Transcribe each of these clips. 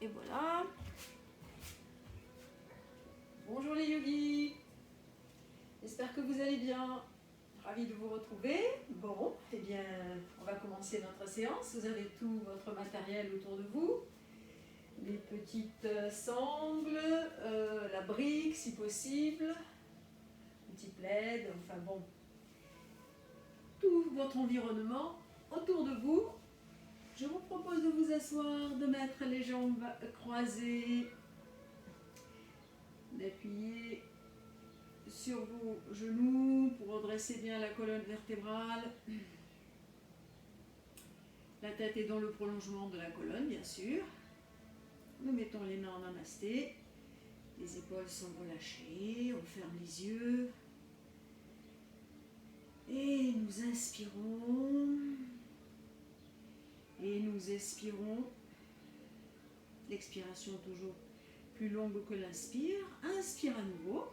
Et voilà. Bonjour les yogis. J'espère que vous allez bien. Ravi de vous retrouver. Bon, eh bien, on va commencer notre séance. Vous avez tout votre matériel autour de vous. Les petites sangles, la brique si possible, un petit plaid, enfin bon, tout votre environnement autour de vous. Je vous propose de vous asseoir, de mettre les jambes croisées, d'appuyer sur vos genoux pour redresser bien la colonne vertébrale. La tête est dans le prolongement de la colonne, bien sûr. Nous mettons les mains en namasté. Les épaules sont relâchées. On ferme les yeux. Et nous inspirons. Et nous expirons. L'expiration toujours plus longue que l'inspire. Inspire à nouveau.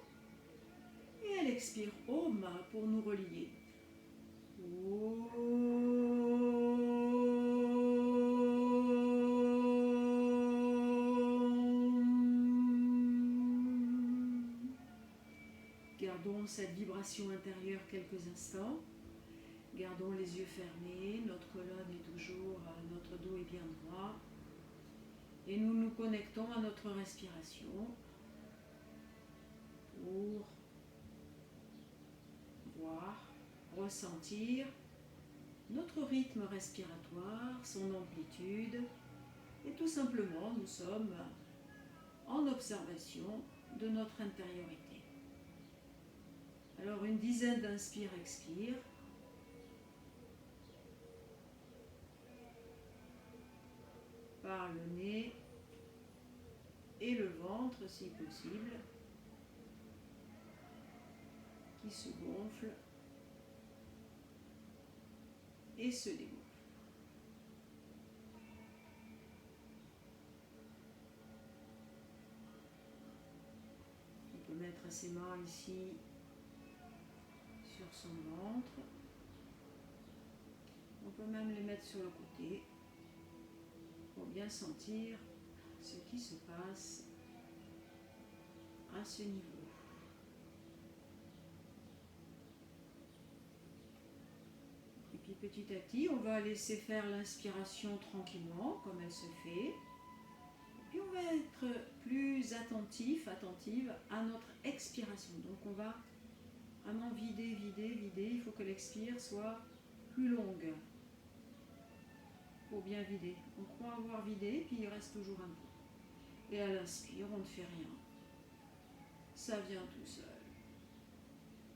Et elle expire Om pour nous relier. Gardons cette vibration intérieure quelques instants. Gardons les yeux fermés. Notre colonne est toujours, notre dos est bien droit. Et nous nous connectons à notre respiration pour voir, ressentir notre rythme respiratoire, son amplitude, et tout simplement nous sommes en observation de notre intériorité. Alors une dizaine d'inspire-expire. Par le nez et le ventre si possible, qui se gonfle et se dégonfle. On peut mettre ses mains ici sur son ventre. On peut même les mettre sur le côté pour bien sentir ce qui se passe à ce niveau. Et puis petit à petit, on va laisser faire l'inspiration tranquillement, comme elle se fait. Et puis on va être plus attentif, attentive à notre expiration. Donc on va vraiment vider, vider, vider. Il faut que l'expire soit plus longue pour bien vider. On croit avoir vidé, puis il reste toujours un peu. Et à l'inspire, on ne fait rien. Ça vient tout seul.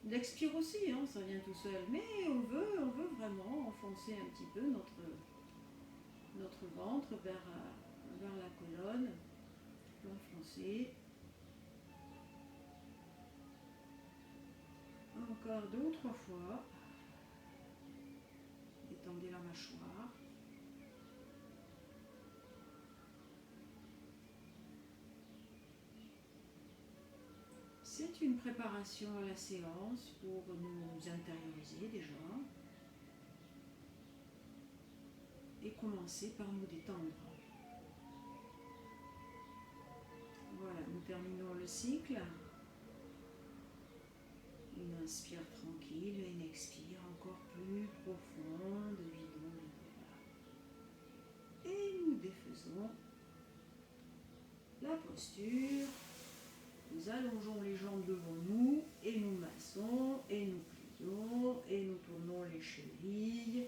L'expire aussi, hein, ça vient tout seul. Mais on veut vraiment enfoncer un petit peu notre ventre vers la colonne. L'enfoncer. Encore 2 ou 3 fois. Étendez la mâchoire. C'est une préparation à la séance pour nous intérioriser déjà et commencer par nous détendre. Voilà, nous terminons le cycle. Une inspire tranquille et une expire encore plus profonde, vidons les doigts. Et nous défaisons la posture. Nous allongeons les jambes devant nous et nous massons et nous plions et nous tournons les chevilles.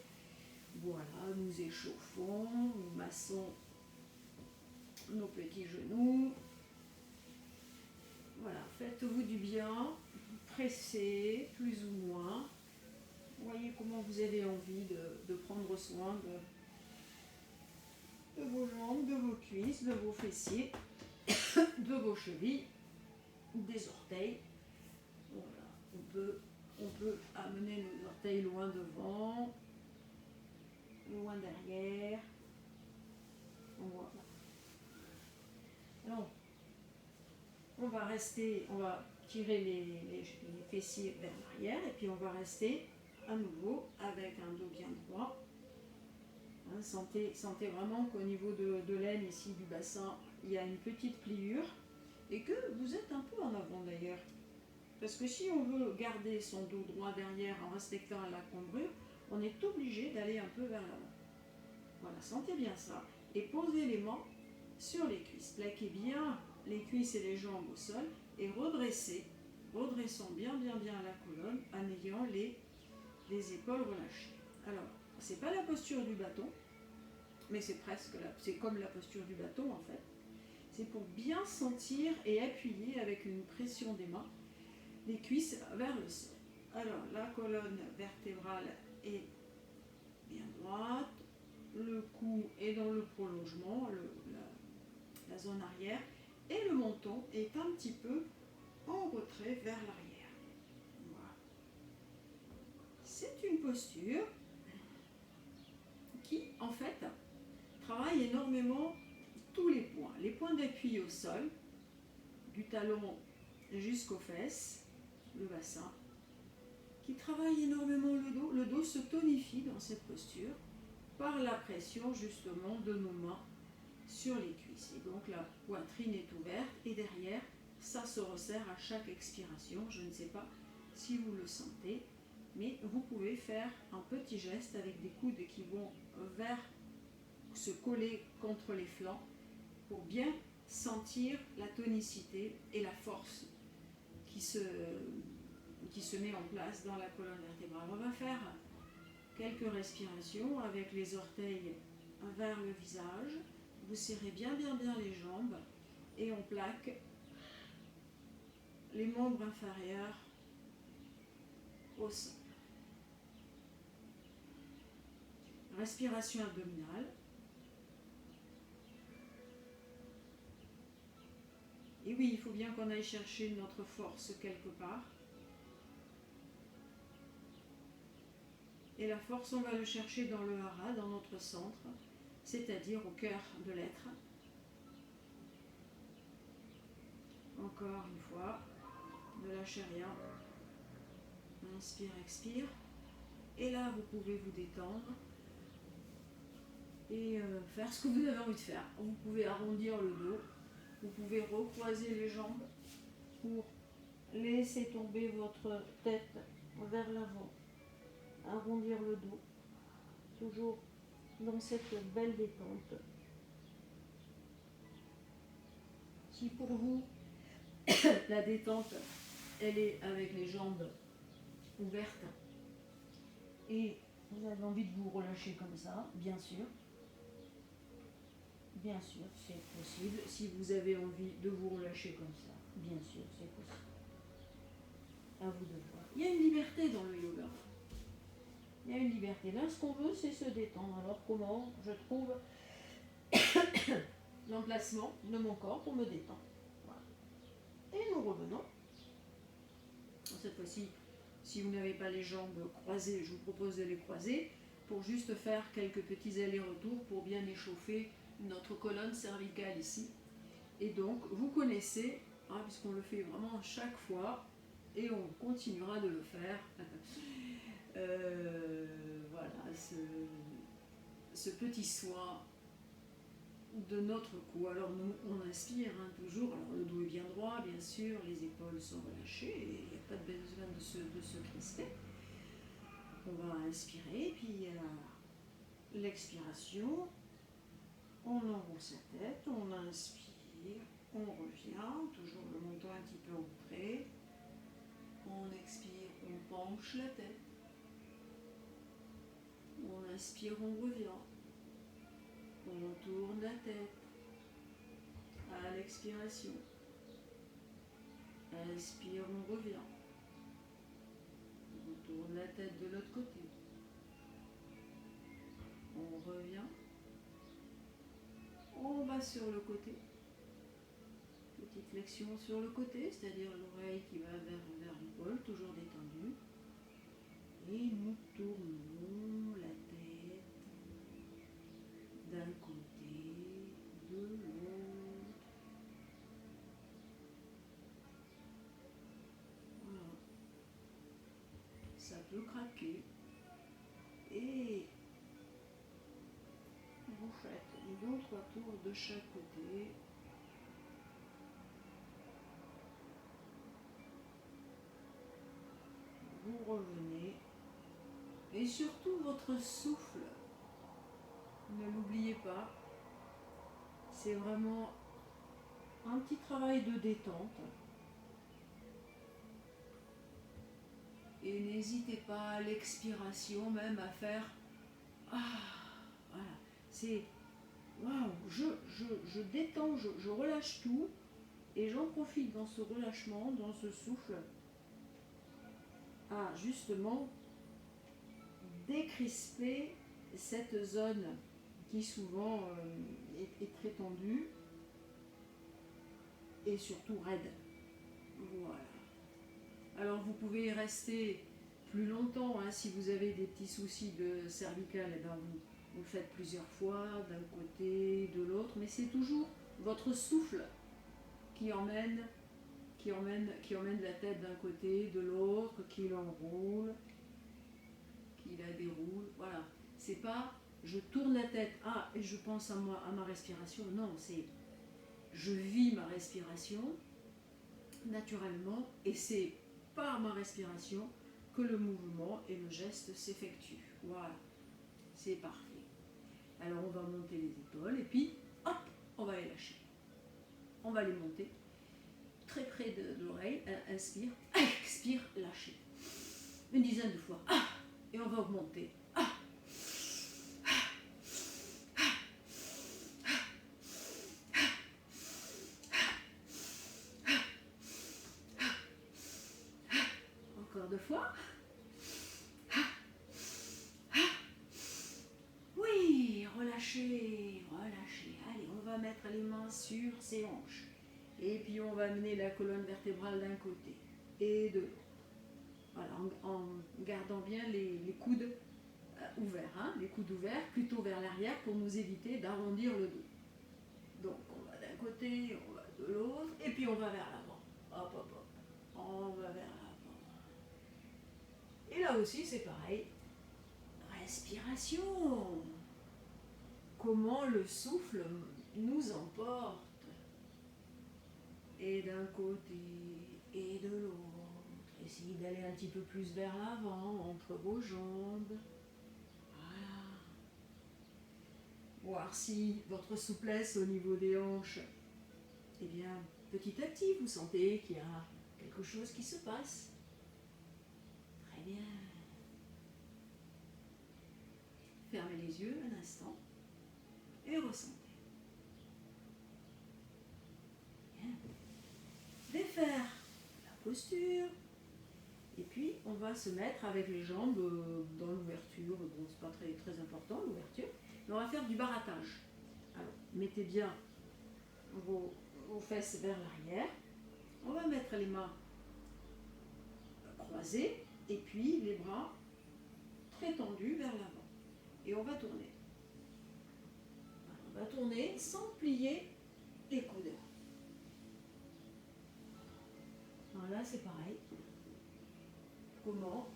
Voilà, nous échauffons, nous massons nos petits genoux. Voilà, faites-vous du bien, pressez plus ou moins. Voyez comment vous avez envie de prendre soin de vos jambes, de vos cuisses, de vos fessiers, de vos chevilles, des orteils. Voilà, on peut amener nos orteils loin devant, loin derrière. Voilà. Alors, on va tirer les fessiers vers l'arrière et puis on va rester à nouveau avec un dos bien droit, Hein, sentez vraiment qu'au niveau de l'aine ici du bassin, il y a une petite pliure et que vous êtes un peu en avant d'ailleurs. Parce que si on veut garder son dos droit derrière en respectant la cambrure, on est obligé d'aller un peu vers l'avant. Voilà, sentez bien ça. Et posez les mains sur les cuisses. Plaquez bien les cuisses et les jambes au sol et redressons bien la colonne en ayant les épaules relâchées. Alors, c'est pas la posture du bâton, mais c'est comme la posture du bâton en fait. C'est pour bien sentir et appuyer avec une pression des mains les cuisses vers le sol. Alors, la colonne vertébrale est bien droite, le cou est dans le prolongement, la zone arrière, et le menton est un petit peu en retrait vers l'arrière. Voilà. C'est une posture qui, en fait, travaille énormément tous les points d'appui au sol, du talon jusqu'aux fesses, le bassin, qui travaille énormément le dos. Le dos se tonifie dans cette posture par la pression justement de nos mains sur les cuisses. Et donc la poitrine est ouverte et derrière, ça se resserre à chaque expiration. Je ne sais pas si vous le sentez, mais vous pouvez faire un petit geste avec des coudes qui vont vers se coller contre les flancs pour bien sentir la tonicité et la force qui se met en place dans la colonne vertébrale. On va faire quelques respirations avec les orteils vers le visage. Vous serrez bien les jambes et on plaque les membres inférieurs au sol. Respiration abdominale. Et oui, il faut bien qu'on aille chercher notre force quelque part. Et la force, on va le chercher dans le hara, dans notre centre, c'est-à-dire au cœur de l'être. Encore une fois, ne lâchez rien. Inspire, expire. Et là, vous pouvez vous détendre et faire ce que vous avez envie de faire. Vous pouvez arrondir le dos, vous pouvez recroiser les jambes pour laisser tomber votre tête vers l'avant. Arrondir le dos, toujours dans cette belle détente. Si pour vous, la détente, elle est avec les jambes ouvertes et vous avez envie de vous relâcher comme ça, bien sûr, c'est possible. Si vous avez envie de vous relâcher comme ça, bien sûr, c'est possible. À vous de voir. Il y a une liberté dans le yoga. Il y a une liberté. Là, ce qu'on veut, c'est se détendre. Alors, comment je trouve l'emplacement de mon corps pour me détendre. Voilà. Et nous revenons. Cette fois-ci, si vous n'avez pas les jambes croisées, je vous propose de les croiser pour juste faire quelques petits allers-retours pour bien échauffer notre colonne cervicale ici. Et donc, vous connaissez, hein, puisqu'on le fait vraiment chaque fois, et on continuera de le faire. Voilà, ce petit soin de notre cou. Alors nous, on inspire toujours. Alors le dos est bien droit, bien sûr, les épaules sont relâchées, et il n'y a pas de besoin de se crisper. On va inspirer, puis à l'expiration, on enroule sa tête, on inspire, on revient, toujours le menton un petit peu entré. On expire, on penche la tête. On inspire, on revient. On tourne la tête. À l'expiration. Inspire, on revient. On tourne la tête de l'autre côté. On revient. On va sur le côté. Petite flexion sur le côté, c'est-à-dire l'oreille qui va vers l'épaule, toujours détendue. Et nous tournons la tête d'un côté, de l'autre. Voilà. Ça peut craquer. Et faites deux ou trois tours de chaque côté. Vous revenez. Et surtout votre souffle. Ne l'oubliez pas. C'est vraiment un petit travail de détente. Et n'hésitez pas à l'expiration même à faire voilà. C'est waouh, je détends, je relâche tout et j'en profite dans ce relâchement, dans ce souffle, à justement décrisper cette zone qui souvent est très tendue et surtout raide. Voilà. Alors vous pouvez y rester plus longtemps hein, si vous avez des petits soucis de cervical, et ben vous le faites plusieurs fois d'un côté, de l'autre, mais c'est toujours votre souffle qui emmène la tête d'un côté, de l'autre, qui l'enroule, qui la déroule. Voilà. C'est pas je tourne la tête, et je pense à moi, à ma respiration. Non, c'est je vis ma respiration naturellement et c'est par ma respiration que le mouvement et le geste s'effectuent. Voilà, c'est parfait. Alors on va monter les épaules et puis hop, on va les lâcher. On va les monter très près de l'oreille. Inspire, expire, lâcher. Une dizaine de fois. Et on va augmenter. Encore deux fois. Oui, relâchez, relâchez. Allez, on va mettre les mains sur ses hanches. Et puis on va amener la colonne vertébrale d'un côté et de l'autre. Voilà, en gardant bien les coudes ouverts, hein, les coudes ouverts plutôt vers l'arrière pour nous éviter d'arrondir le dos. Donc on va d'un côté, on va de l'autre, et puis on va vers l'avant. Hop, hop, hop. On va vers l'avant. Et là aussi c'est pareil. Respiration. Comment le souffle nous emporte. Et d'un côté et de l'autre. Essayez d'aller un petit peu plus vers l'avant, entre vos jambes. Voilà. Voir si votre souplesse au niveau des hanches, eh bien, petit à petit, vous sentez qu'il y a quelque chose qui se passe. Très bien. Fermez les yeux un instant et ressentez. Bien. Défaire la posture. Et puis, on va se mettre avec les jambes dans l'ouverture. Bon, c'est pas très, très important, l'ouverture. Mais on va faire du barattage. Alors, mettez bien vos fesses vers l'arrière. On va mettre les mains croisées et puis les bras très tendus vers l'avant. Et on va tourner. On va tourner sans plier les coudes. Voilà, c'est pareil. Comment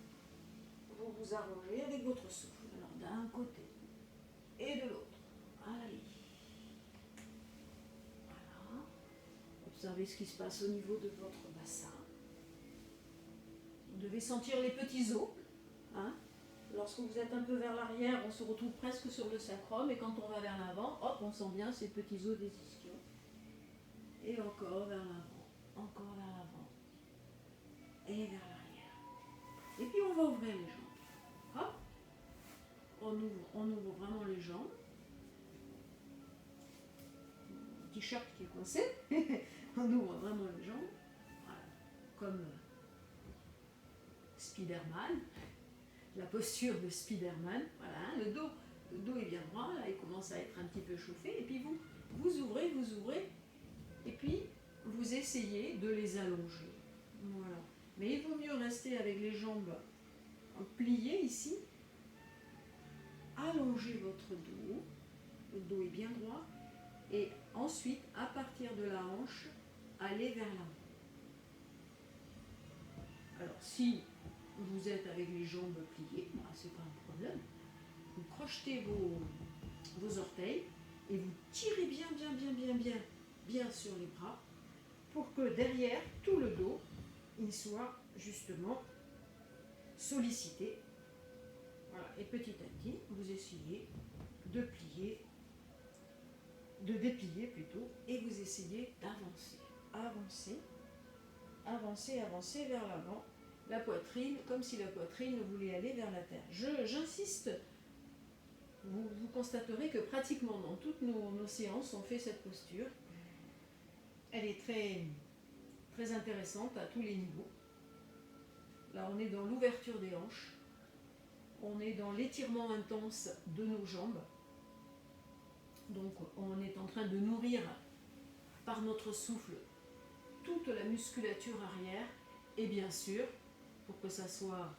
vous vous arrangez avec votre souffle. Alors d'un côté et de l'autre. Allez. Voilà. Observez ce qui se passe au niveau de votre bassin. Vous devez sentir les petits os. Hein. Lorsque vous êtes un peu vers l'arrière, on se retrouve presque sur le sacrum. Et quand on va vers l'avant, hop, on sent bien ces petits os des ischions. Et encore vers l'avant. Encore vers l'avant. Et vers l'arrière. Et puis on va ouvrir les jambes. Hop. On ouvre vraiment les jambes. Le t-shirt qui est coincé. On ouvre vraiment les jambes. Voilà. Comme Spider-Man. La posture de Spider-Man. Voilà. Le dos est bien droit. Là, il commence à être un petit peu chauffé. Et puis vous ouvrez. Et puis vous essayez de les allonger. Voilà. Mais il vaut mieux rester avec les jambes pliées ici. Allongez votre dos. Le dos est bien droit. Et ensuite, à partir de la hanche, allez vers l'avant. Alors, si vous êtes avec les jambes pliées, c'est pas un problème. Vous crochetez vos orteils et vous tirez bien, bien, bien, bien, bien, bien sur les bras pour que derrière, tout le dos, il soit justement sollicité. Voilà. Et petit à petit, vous essayez de plier, de déplier plutôt, et vous essayez d'avancer, avancer, avancer, avancer vers l'avant, la poitrine, comme si la poitrine voulait aller vers la terre. J'insiste, vous constaterez que pratiquement dans toutes nos séances, on fait cette posture. Elle est très, très intéressante à tous les niveaux. Là, on est dans l'ouverture des hanches, on est dans l'étirement intense de nos jambes. Donc, on est en train de nourrir par notre souffle toute la musculature arrière et bien sûr, pour que ça soit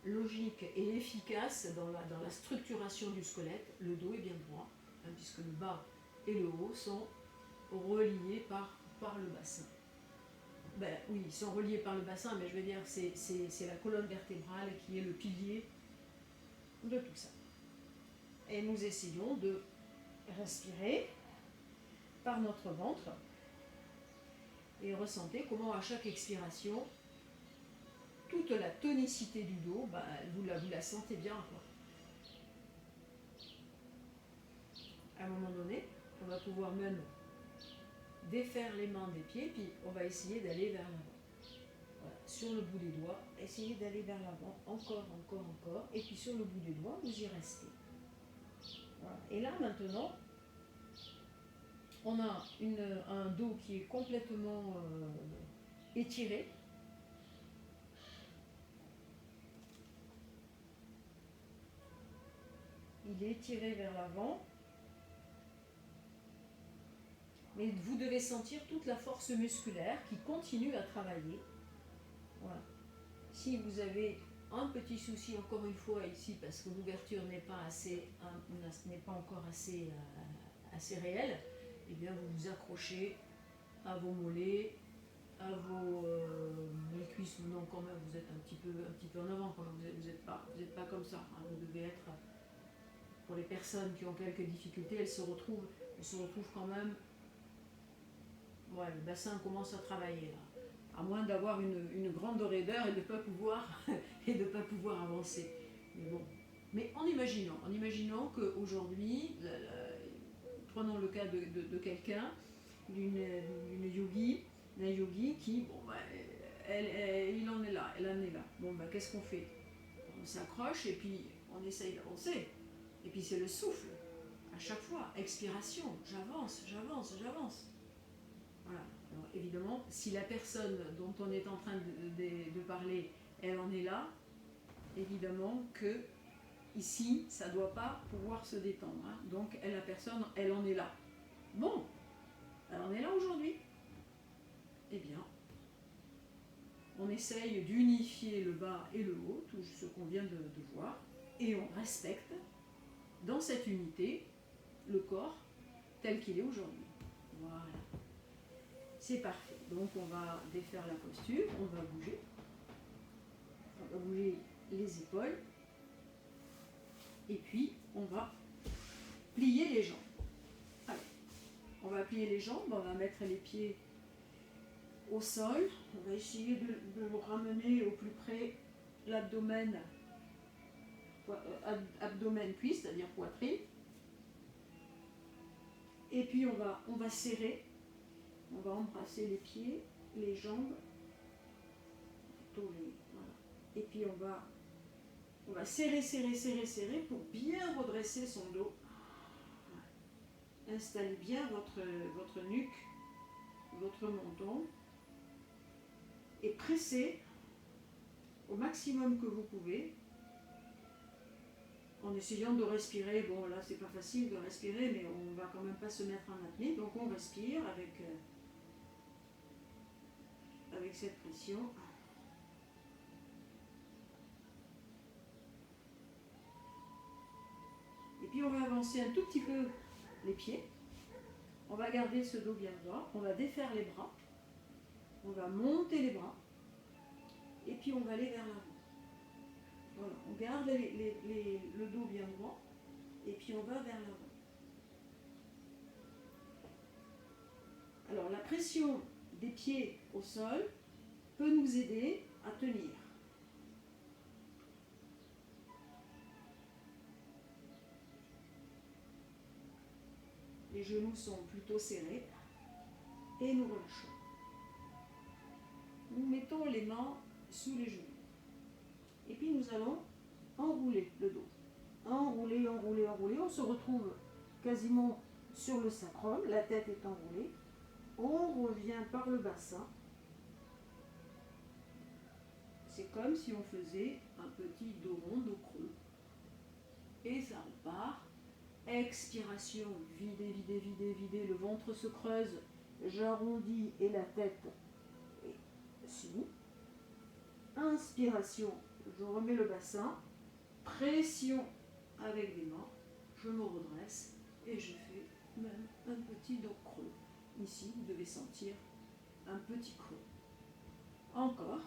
logique et efficace dans la structuration du squelette, le dos est bien droit, hein, puisque le bas et le haut sont reliés par le bassin. Ben oui, ils sont reliés par le bassin, mais je veux dire, c'est la colonne vertébrale qui est le pilier de tout ça. Et nous essayons de respirer par notre ventre et ressentez comment à chaque expiration, toute la tonicité du dos, ben, vous la sentez bien, quoi. À un moment donné, on va pouvoir même défaire les mains des pieds, puis on va essayer d'aller vers l'avant. Voilà. Sur le bout des doigts, essayez d'aller vers l'avant, encore, encore, encore, et puis sur le bout des doigts, vous y restez. Voilà. Et là, maintenant, on a un dos qui est complètement étiré. Il est étiré vers l'avant. Mais vous devez sentir toute la force musculaire qui continue à travailler. Voilà. Si vous avez un petit souci, encore une fois ici, parce que l'ouverture n'est pas encore assez réelle, eh bien vous vous accrochez à vos mollets, à vos les cuisses. Non, quand même, vous êtes un petit peu en avant. Quand même. Vous n'êtes pas comme ça. Hein. Vous devez être. Pour les personnes qui ont quelques difficultés, elles se retrouvent quand même. Ouais, le bassin commence à travailler là. À moins d'avoir une grande raideur et de ne pas pouvoir avancer. Mais bon. Mais en imaginant qu'aujourd'hui, prenons le cas de quelqu'un, d'une yogi, d'un yogi qui, bon, bah, il en est là, elle en est là. Bon, bah, qu'est-ce qu'on fait? On s'accroche et puis on essaye d'avancer. Et puis c'est le souffle. À chaque fois, expiration, j'avance, j'avance, j'avance. Voilà. Alors, évidemment, si la personne dont on est en train de parler, elle en est là, évidemment que ici, ça ne doit pas pouvoir se détendre. Hein. Donc, la personne, elle en est là. Bon, elle en est là aujourd'hui. Eh bien, on essaye d'unifier le bas et le haut, tout ce qu'on vient de voir, et on respecte dans cette unité le corps tel qu'il est aujourd'hui. Voilà. C'est parfait. Donc on va défaire la posture, on va bouger. On va bouger les épaules. Et puis on va plier les jambes. Allez. On va plier les jambes, on va mettre les pieds au sol. On va essayer de ramener au plus près l'abdomen, abdomen-cuisse, c'est-à-dire poitrine. Et puis on va serrer. On va embrasser les pieds, les jambes, voilà. Et puis on va serrer, serrer, serrer, serrer pour bien redresser son dos. Voilà. Installez bien votre nuque, votre menton et pressez au maximum que vous pouvez en essayant de respirer. Bon, là c'est pas facile de respirer, mais on va quand même pas se mettre en apnée, donc on respire avec cette pression. Et puis on va avancer un tout petit peu les pieds. On va garder ce dos bien droit. On va défaire les bras. On va monter les bras. Et puis on va aller vers l'avant. Voilà, on garde le dos bien droit. Et puis on va vers l'avant. pression des pieds au sol peut nous aider à tenir. Les genoux sont plutôt serrés et nous relâchons. Nous mettons les mains sous les genoux. Et puis nous allons enrouler le dos. Enrouler, enrouler, enrouler. On se retrouve quasiment sur le sacrum, la tête est enroulée. On revient par le bassin. C'est comme si on faisait un petit dos rond, dos creux. Et ça repart. Expiration, videz, videz, videz, videz. Le ventre se creuse, j'arrondis et la tête est sinie. Inspiration, je remets le bassin. Pression avec les mains. Je me redresse et je fais même un petit dos creux. Ici, vous devez sentir un petit creux. Encore.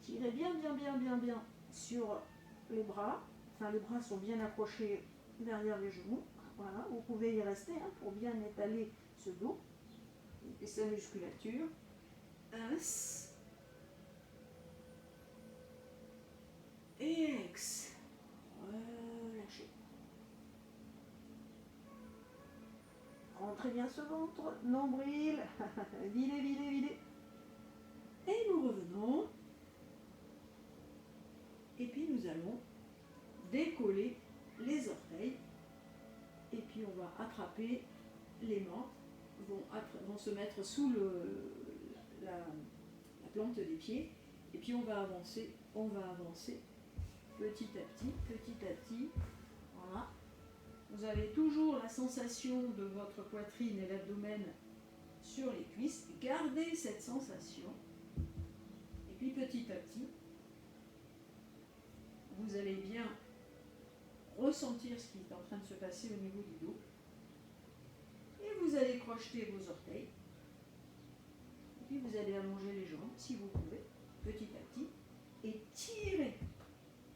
Tirez bien, bien, bien, bien, bien sur les bras. Enfin, les bras sont bien accrochés derrière les genoux. Voilà, vous pouvez y rester pour bien étaler ce dos et sa musculature. Ins. Et ex. Relâchez. Rentrez bien ce ventre, nombril. Videz, videz, videz. Et nous revenons. Et puis nous allons décoller les orteils. Et puis on va attraper les mains, vont se mettre sous la plante des pieds. Et puis on va avancer petit à petit. Voilà. Vous avez toujours la sensation de votre poitrine et l'abdomen sur les cuisses. Gardez cette sensation. Et puis petit à petit, vous allez bien ressentir ce qui est en train de se passer au niveau du dos. Et vous allez crocheter vos orteils. Et puis vous allez allonger les jambes, si vous pouvez, petit à petit. Et tirez.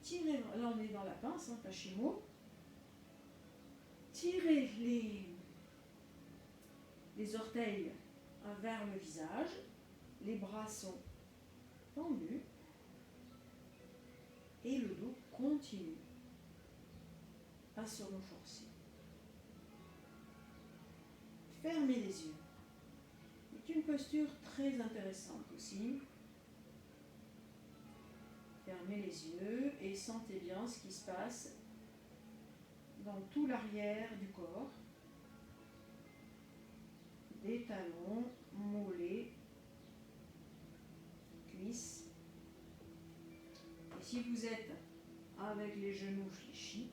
Tirez, là on est dans la pince, Tachimo. Tirez les orteils vers le visage. Les bras sont tendus. Et le dos continue à se renforcer. Fermez les yeux. C'est une posture très intéressante aussi. Fermez les yeux et sentez bien ce qui se passe dans tout l'arrière du corps. Des talons, mollets, cuisses. Et si vous êtes avec les genoux fléchis,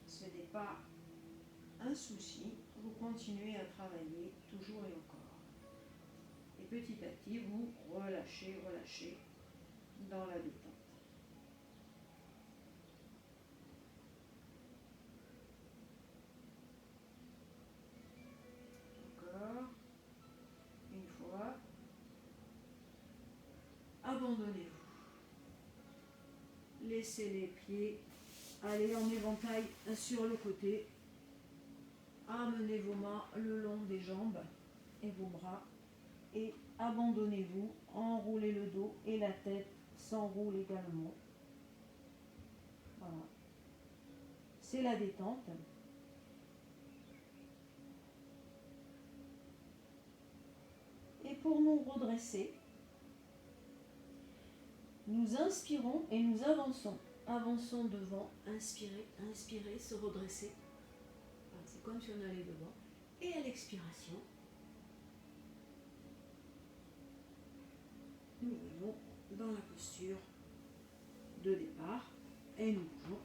ce n'est pas un souci, vous continuez à travailler toujours et encore. Et petit à petit, vous relâchez, relâchez dans la détente. Encore. Une fois. Abandonnez-vous. Laissez les pieds aller en éventail sur le côté. Amenez vos mains le long des jambes et vos bras et abandonnez-vous, enroulez le dos et la tête s'enroule également. Voilà. C'est la détente. Et pour nous redresser, nous inspirons et nous avançons. Avançons devant, inspirez, inspirez, se redresser. Voilà, c'est comme si on allait devant. Et à l'expiration, nous venons dans la posture de départ et nous bougeons.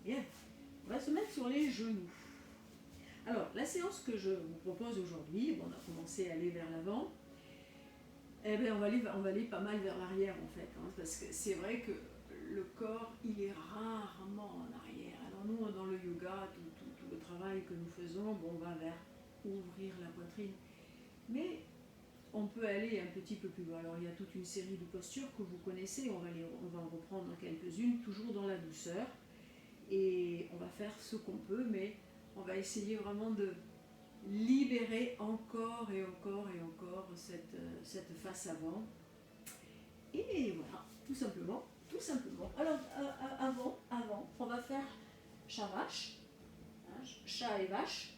Bien, on va se mettre sur les genoux. Alors, la séance que je vous propose aujourd'hui, on a commencé à aller vers l'avant, eh bien, on va aller pas mal vers l'arrière en fait, parce que c'est vrai que le corps, il est rarement en arrière. Alors nous, dans le yoga, tout le travail que nous faisons, bon, on va vers ouvrir la poitrine. Mais on peut aller un petit peu plus loin. Alors il y a toute une série de postures que vous connaissez, on va en reprendre quelques-unes, toujours dans la douceur. Et on va faire ce qu'on peut, mais On va essayer vraiment de libérer encore et encore et encore cette face avant. Et voilà, tout simplement, tout simplement. Alors, avant, on va faire chat-vache, hein, chat et vache,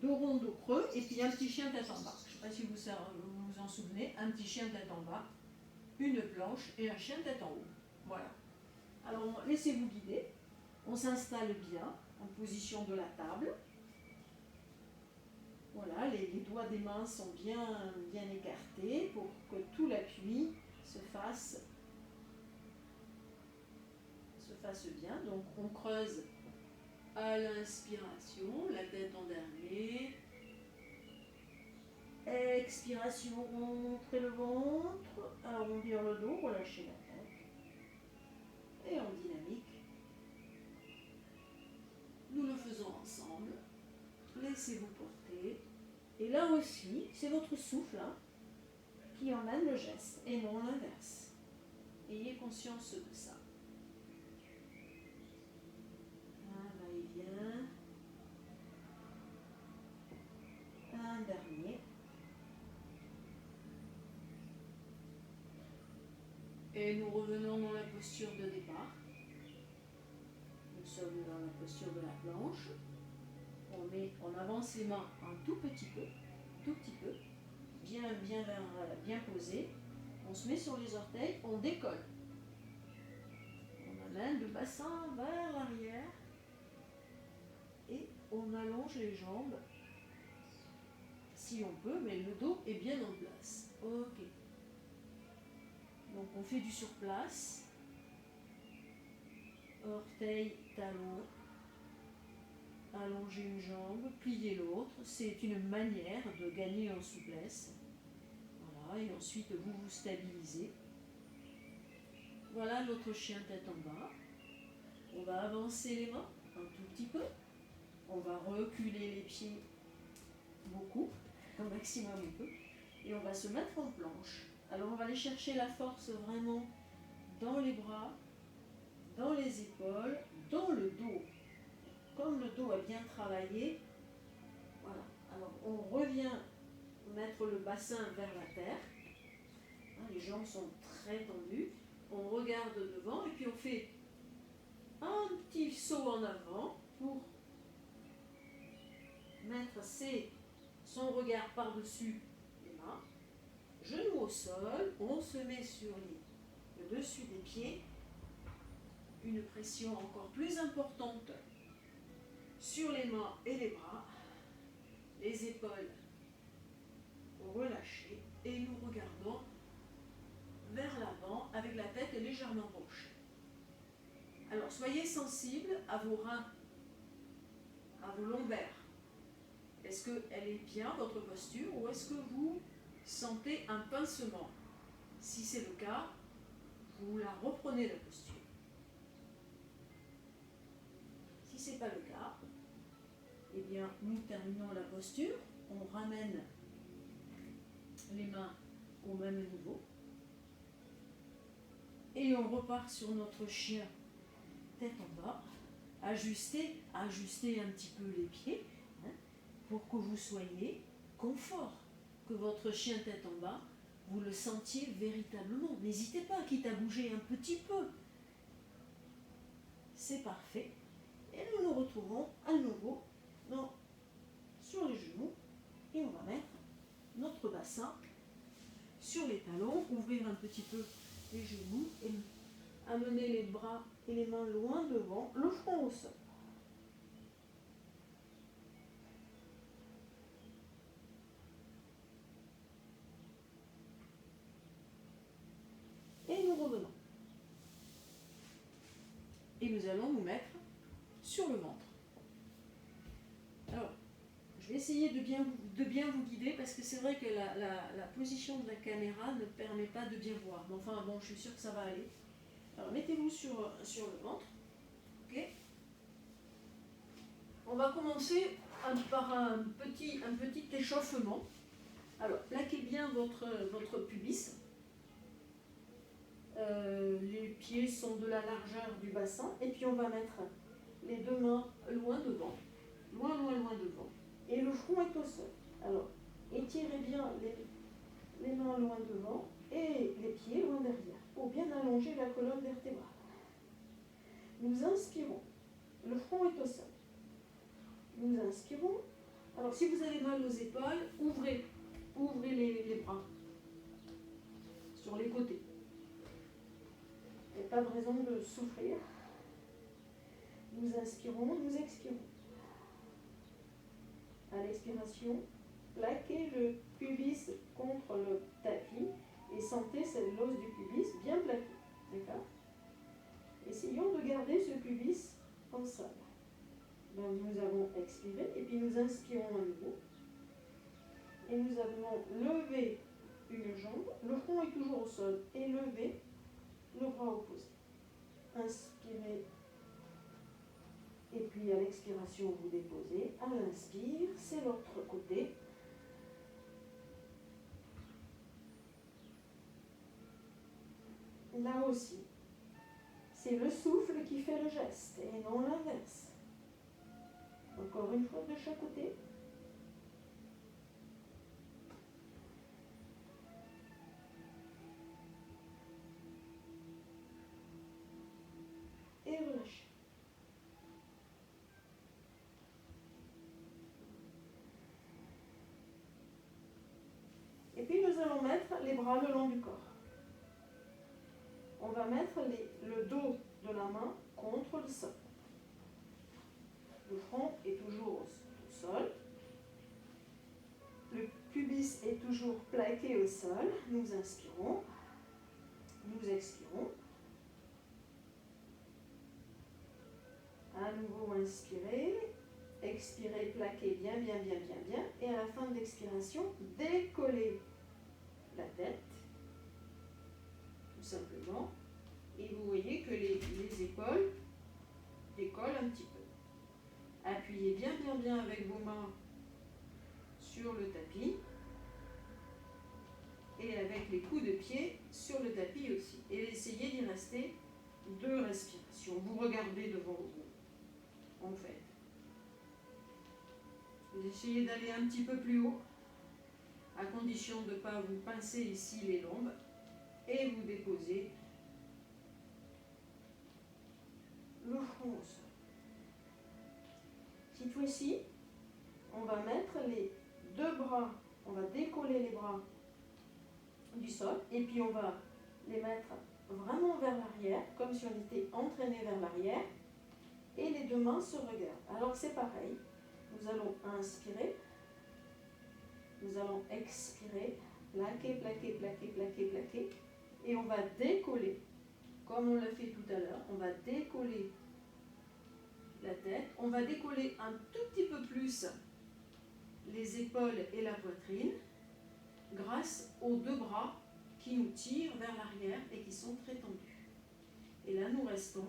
dos rond, dos creux, et puis un petit chien tête en bas. Je ne sais pas si vous vous en souvenez, un petit chien tête en bas, une planche et un chien tête en haut. Voilà. Alors, laissez-vous guider. On s'installe bien en position de la table. Voilà, les doigts des mains sont bien écartés pour que tout l'appui se fasse bien. Donc on creuse à l'inspiration, la tête en dernier. Expiration, rentrez le ventre, arrondir le dos, relâchez la tête. Et en dynamique, nous le faisons ensemble. Laissez-vous porter. Et là aussi, c'est votre souffle qui emmène le geste et non l'inverse. Ayez conscience de ça. Un va-et-vient. Un dernier. Et nous revenons dans la posture de départ. Nous sommes dans la posture de la planche. On avance les mains un tout petit peu, bien posé. On se met sur les orteils, on décolle. On amène le bassin vers l'arrière et on allonge les jambes si on peut, mais le dos est bien en place. Ok. Donc on fait du surplace. Orteil, talon. Allonger une jambe, plier l'autre. C'est une manière de gagner en souplesse. Voilà, et ensuite vous vous stabilisez. Voilà notre chien tête en bas. On va avancer les mains un tout petit peu. On va reculer les pieds beaucoup, au maximum un peu. Et on va se mettre en planche. Alors on va aller chercher la force vraiment dans les bras, dans les épaules, dans le dos. Comme le dos a bien travaillé, voilà. Alors on revient mettre le bassin vers la terre. Les jambes sont très tendues. On regarde devant et puis on fait un petit saut en avant pour mettre son regard par-dessus les mains. Genoux au sol, on se met sur le dessus des pieds. Une pression encore plus importante sur les mains et les bras. Les épaules relâchées et nous regardons vers l'avant avec la tête légèrement penchée. Alors soyez sensibles à vos reins, à vos lombaires. Est-ce qu'elle est bien, votre posture, ou est-ce que vous sentez un pincement? Si c'est le cas, vous la reprenez la posture. Si ce n'est pas le cas, eh bien nous terminons la posture, on ramène les mains au même niveau et on repart sur notre chien tête en bas. Ajustez un petit peu les pieds pour que vous soyez confort, que votre chien tête en bas, vous le sentiez véritablement. N'hésitez pas, quitte à bouger un petit peu. C'est parfait. Et nous nous retrouvons à nouveau sur les genoux et on va mettre notre bassin sur les talons, ouvrir un petit peu les genoux et amener les bras et les mains loin devant, le front au sol. Et nous revenons. Et nous allons nous mettre sur le ventre. Alors, je vais essayer de bien vous guider parce que c'est vrai que la position de la caméra ne permet pas de bien voir. Mais enfin, bon, je suis sûre que ça va aller. Alors, mettez-vous sur le ventre. Ok. On va commencer par un petit échauffement. Alors, plaquez bien votre pubis. Les pieds sont de la largeur du bassin. Et puis, on va mettre les deux mains loin front est au sol. Alors, étirez bien les mains loin devant et les pieds loin derrière pour bien allonger la colonne vertébrale. Nous inspirons. Le front est au sol. Nous inspirons. Alors, si vous avez mal aux épaules, ouvrez les bras sur les côtés. Il n'y a pas de raison de souffrir. Nous inspirons, nous expirons. À l'expiration, plaquez le pubis contre le tapis et sentez l'os du pubis bien plaqué. D'accord? Essayons de garder ce pubis en sol. Donc nous avons expiré et puis nous inspirons à nouveau. Et nous avons levé une jambe. Le front est toujours au sol et levé le bras opposé. Inspirez. Et puis à l'expiration, vous déposez. À l'inspire, c'est l'autre côté. Là aussi, c'est le souffle qui fait le geste et non l'inverse. Encore une fois de chaque côté. Et relâchez. Et puis nous allons mettre les bras le long du corps. On va mettre le dos de la main contre le sol. Le front est toujours au sol. Le pubis est toujours plaqué au sol. Nous inspirons. Nous expirons. À nouveau, inspirez. Expirez, plaquez bien, bien, bien, bien, bien. Et à la fin de l'expiration, décollez la tête. Tout simplement. Et vous voyez que les épaules décollent un petit peu. Appuyez bien, bien, bien avec vos mains sur le tapis. Et avec les coups de pied sur le tapis aussi. Et essayez d'y rester 2 respirations. Vous regardez devant vous, en fait. Vous essayez d'aller un petit peu plus haut, à condition de ne pas vous pincer ici les lombes. Et vous déposez le front au sol. Cette fois-ci, on va mettre les 2 bras, on va décoller les bras du sol et puis on va les mettre vraiment vers l'arrière, comme si on était entraîné vers l'arrière, et les 2 mains se regardent. Alors c'est pareil, nous allons inspirer, nous allons expirer, plaquer, plaquer, plaquer, plaquer, plaquer, et on va décoller, comme on l'a fait tout à l'heure, on va décoller la tête, on va décoller un tout petit peu plus les épaules et la poitrine, grâce aux 2 bras qui nous tirent vers l'arrière et qui sont très tendus. Et là, nous restons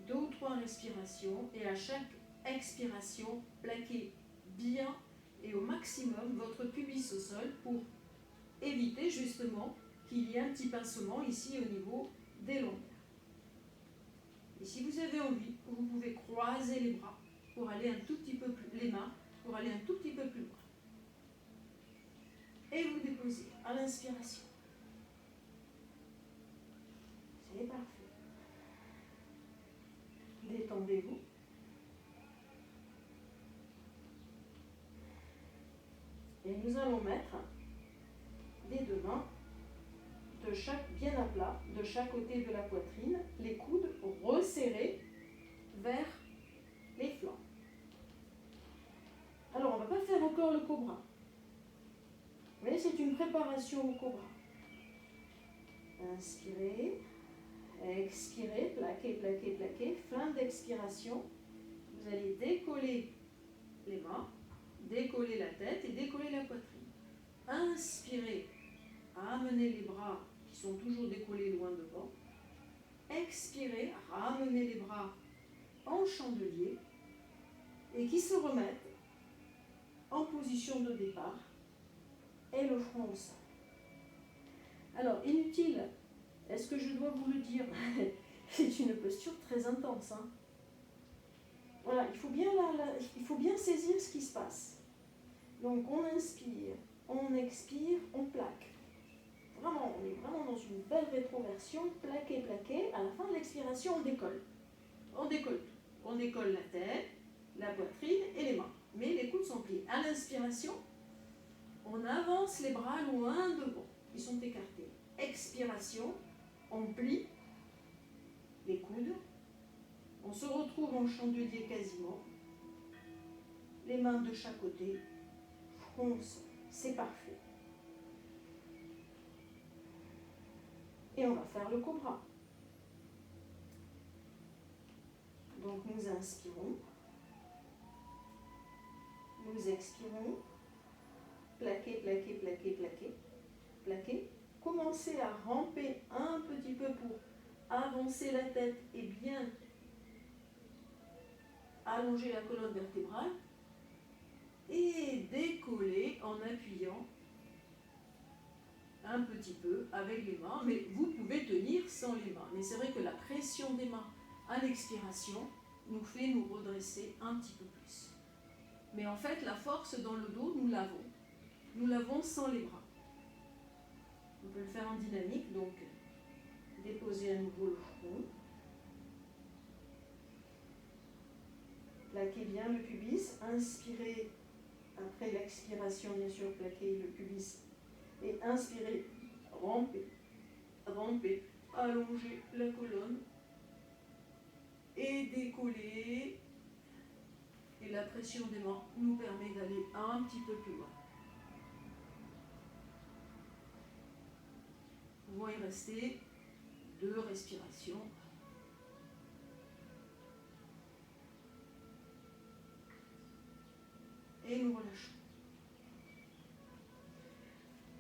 2 ou 3 respirations et à chaque expiration, plaquez bien et au maximum votre pubis au sol pour éviter justement qu'il y ait un petit pincement ici au niveau des longueurs. Et si vous avez envie, vous pouvez croiser les bras pour aller un tout petit peu plus, les mains pour aller un tout petit peu plus loin. Et vous déposez à l'inspiration. C'est parfait. Détendez-vous. Et nous allons mettre les 2 mains bien à plat, de chaque côté de la poitrine, les coudes resserrés vers les flancs. Alors, on ne va pas faire encore le cobra. Mais c'est une préparation au cobra. Inspirez, expirez, plaquez, plaquez, plaquez. Fin d'expiration, vous allez décoller les mains, décoller la tête et décoller la poitrine. Inspirez, amenez les bras qui sont toujours décollés loin devant. Expirez, ramenez les bras en chandelier et qui se remettent en position de départ et le front au sol. Alors, inutile, est-ce que je dois vous le dire? C'est une posture très intense. Voilà, il faut bien saisir ce qui se passe. Donc on inspire, on expire, on plaque. Vraiment, on est vraiment dans une belle rétroversion, plaqué, plaqué. À la fin de l'expiration, on décolle. On décolle tout. On décolle la tête, la poitrine et les mains. Mais les coudes sont pliés. À l'inspiration, on avance les bras loin devant. Ils sont écartés. Expiration, on plie les coudes. On se retrouve en chandelier quasiment. Les mains de chaque côté. Fronce, c'est parfait. Et on va faire le cobra. Donc nous inspirons. Nous expirons. Plaquer, plaquer, plaquer, plaquer. Plaquer. Commencez à ramper un petit peu pour avancer la tête et bien allonger la colonne vertébrale. Et décoller en appuyant un petit peu avec les mains, mais vous pouvez tenir sans les mains. Mais c'est vrai que la pression des mains à l'expiration nous fait nous redresser un petit peu plus. Mais en fait, la force dans le dos, nous l'avons. Nous l'avons sans les bras. On peut le faire en dynamique, donc déposer à nouveau le front. Plaquez bien le pubis, inspirez après l'expiration, bien sûr, plaquez le pubis et inspirez, rampez, rampez, allongez la colonne et décollez. Et la pression des mains nous permet d'aller un petit peu plus loin. Vous pouvez y rester 2 respirations. Et nous relâchons.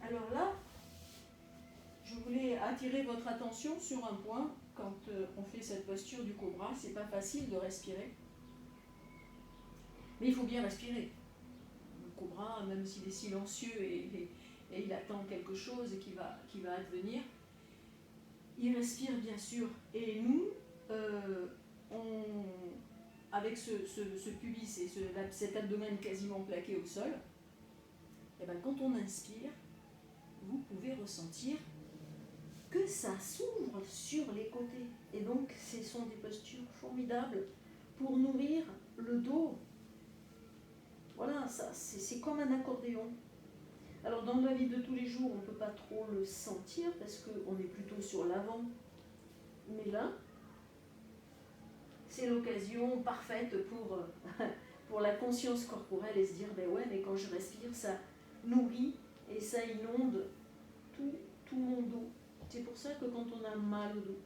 Alors là, je voulais attirer votre attention sur un point. Quand on fait cette posture du cobra, c'est pas facile de respirer. Mais il faut bien respirer. Le cobra, même s'il est silencieux et il attend quelque chose qui va advenir, il respire bien sûr. Et nous, avec ce pubis et cet abdomen quasiment plaqué au sol, et ben quand on inspire, vous pouvez ressentir que ça s'ouvre sur les côtés. Et donc, ce sont des postures formidables pour nourrir le dos. Voilà, c'est comme un accordéon. Alors, dans la vie de tous les jours, on ne peut pas trop le sentir parce qu'on est plutôt sur l'avant. Mais là, c'est l'occasion parfaite pour la conscience corporelle et se dire, ben ouais, mais quand je respire, ça nourrit et ça inonde tout mon dos. C'est pour ça que quand on a mal au dos,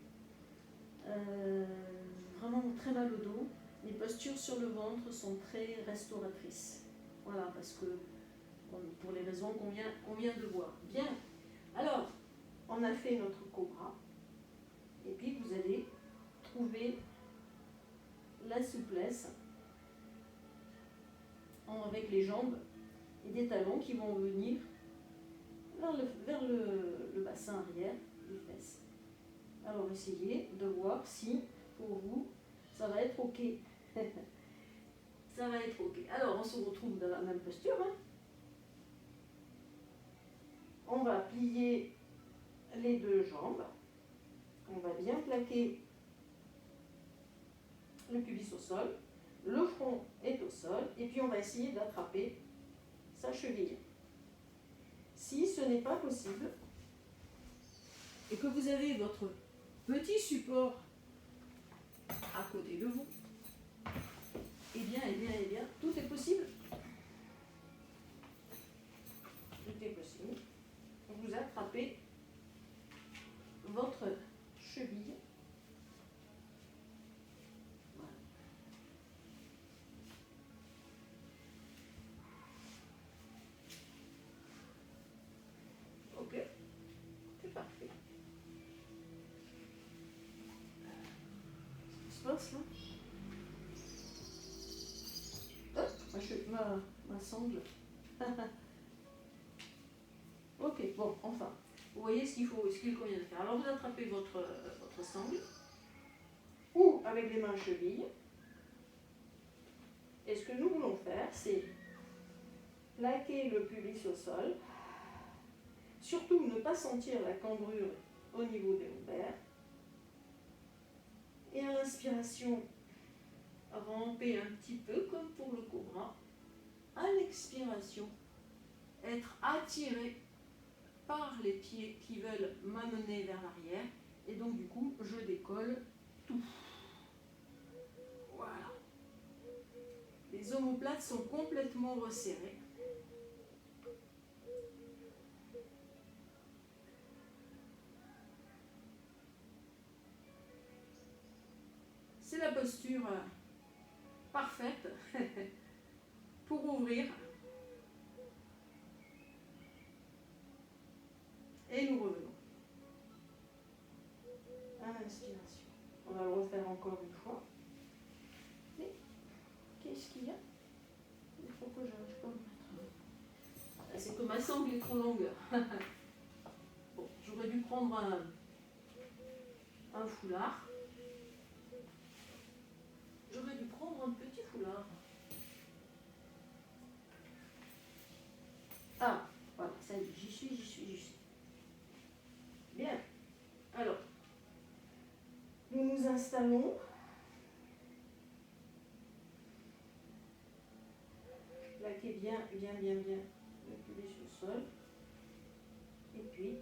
vraiment très mal au dos, les postures sur le ventre sont très restauratrices. Voilà, parce que pour les raisons qu'on vient de voir. Bien, alors, on a fait notre cobra, et puis vous allez trouver la souplesse avec les jambes et des talons qui vont venir vers le bassin arrière des fesses. Alors essayez de voir si pour vous ça va être ok. Ça va être ok. Alors on se retrouve dans la même posture. On va plier les 2 jambes. On va bien plaquer le pubis au sol. Le front est au sol. Et puis on va essayer d'attraper sa cheville. Si ce n'est pas possible, et que vous avez votre petit support à côté de vous, eh bien, tout est possible. Tout est possible. Vous attrapez votre cheville. Voilà. Ok, c'est parfait. Qu'est-ce qui se passe là? Ma sangle. Ok, bon, enfin. Vous voyez ce qu'il convient de faire. Alors vous attrapez votre sangle, ou avec les mains chevilles, Et ce que nous voulons faire, c'est plaquer le pubis au sol, surtout ne pas sentir la cambrure au niveau des lombaires. Et à l'inspiration, ramper un petit peu comme pour le cobra. À l'expiration, être attiré par les pieds qui veulent m'amener vers l'arrière. Et donc du coup, je décolle tout. Voilà. Les omoplates sont complètement resserrées. C'est la posture parfaite pour ouvrir. Et nous revenons. À l'inspiration. On va le refaire encore une fois. Mais qu'est-ce qu'il y a? Il faut que j'arrive pas à me mettre. C'est que ma sangle est trop longue. Bon, j'aurais dû prendre un foulard. J'aurais dû prendre un petit foulard. Ah, voilà, ça y est, j'y suis. Bien. Alors, nous nous installons. Plaquez bien le pubis au sol. Et puis,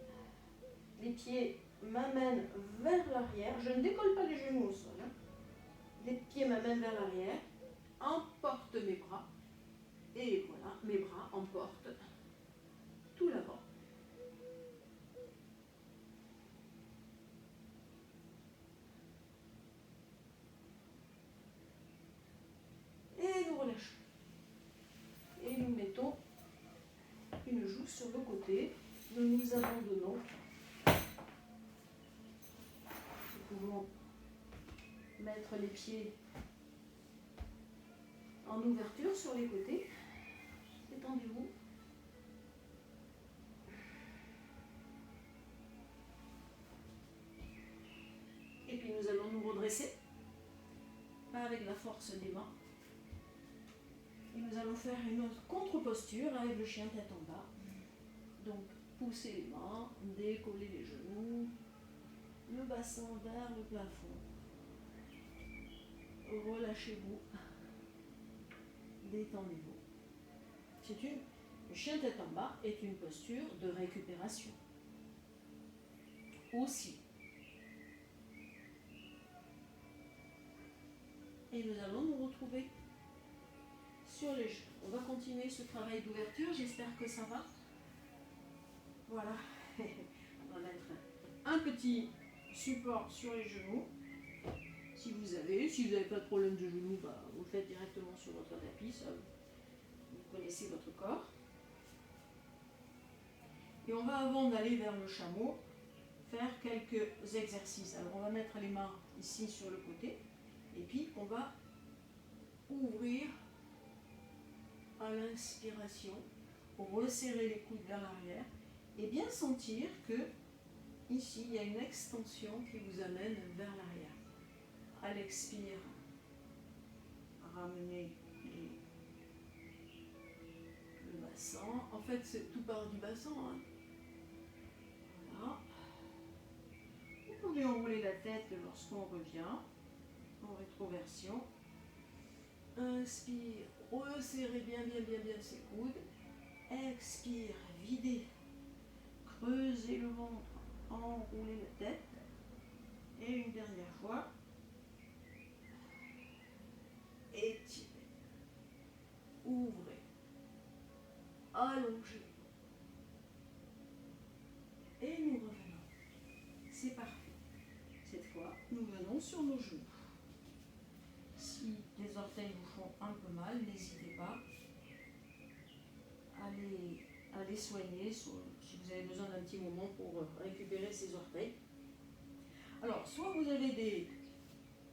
les pieds m'amènent vers l'arrière. Je ne décolle pas les genoux au sol. Les pieds m'amènent vers l'arrière, emportent mes bras. Et voilà, mes bras emportent tout l'avant. Et nous relâchons. Et nous mettons une joue sur le côté. Nous nous abandonnons. Nous pouvons mettre les pieds en ouverture sur les côtés. Détendez-vous. Et puis nous allons nous redresser avec la force des mains. Et nous allons faire une contre-posture avec le chien tête en bas. Donc, poussez les mains, décollez les genoux, le bassin vers le plafond. Relâchez-vous, détendez-vous. Le chien tête en bas est une posture de récupération. Aussi. Et nous allons nous retrouver sur les genoux. On va continuer ce travail d'ouverture, j'espère que ça va. Voilà. On va mettre un petit support sur les genoux. Si vous n'avez pas de problème de genoux, vous le faites directement sur votre tapis, ça, vous connaissez votre corps. Et on va, avant d'aller vers le chameau, faire quelques exercices. Alors on va mettre les mains ici sur le côté, et puis on va ouvrir à l'inspiration, resserrer les coudes vers l'arrière, et bien sentir que ici il y a une extension qui vous amène vers l'arrière. À l'expire, ramenez le bassin. En fait, tout part du bassin. Hein. Voilà. Vous pouvez enrouler la tête lorsqu'on revient en rétroversion. Inspire, resserrez bien ses coudes. Expire, videz, creusez le ventre, enroulez la tête. Et une dernière fois. Étirez, ouvrez, allongez. Et nous revenons. C'est parfait. Cette fois, nous venons sur nos genoux. Si les orteils vous font un peu mal, n'hésitez pas à les soigner si vous avez besoin d'un petit moment pour récupérer ces orteils. Alors, soit vous avez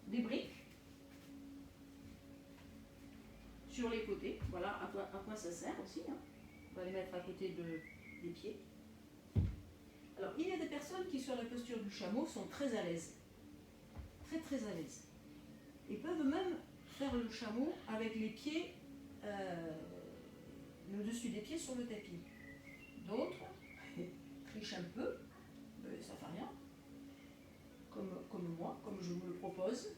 des briques sur les côtés, voilà à quoi ça sert aussi. Hein. On va les mettre à côté des pieds. Alors, il y a des personnes qui, sur la posture du chameau, sont très à l'aise. Très à l'aise. Et peuvent même faire faire le chameau avec les pieds, le dessus des pieds sur le tapis. D'autres trichent un peu, mais ça fait rien, comme moi, comme je vous le propose.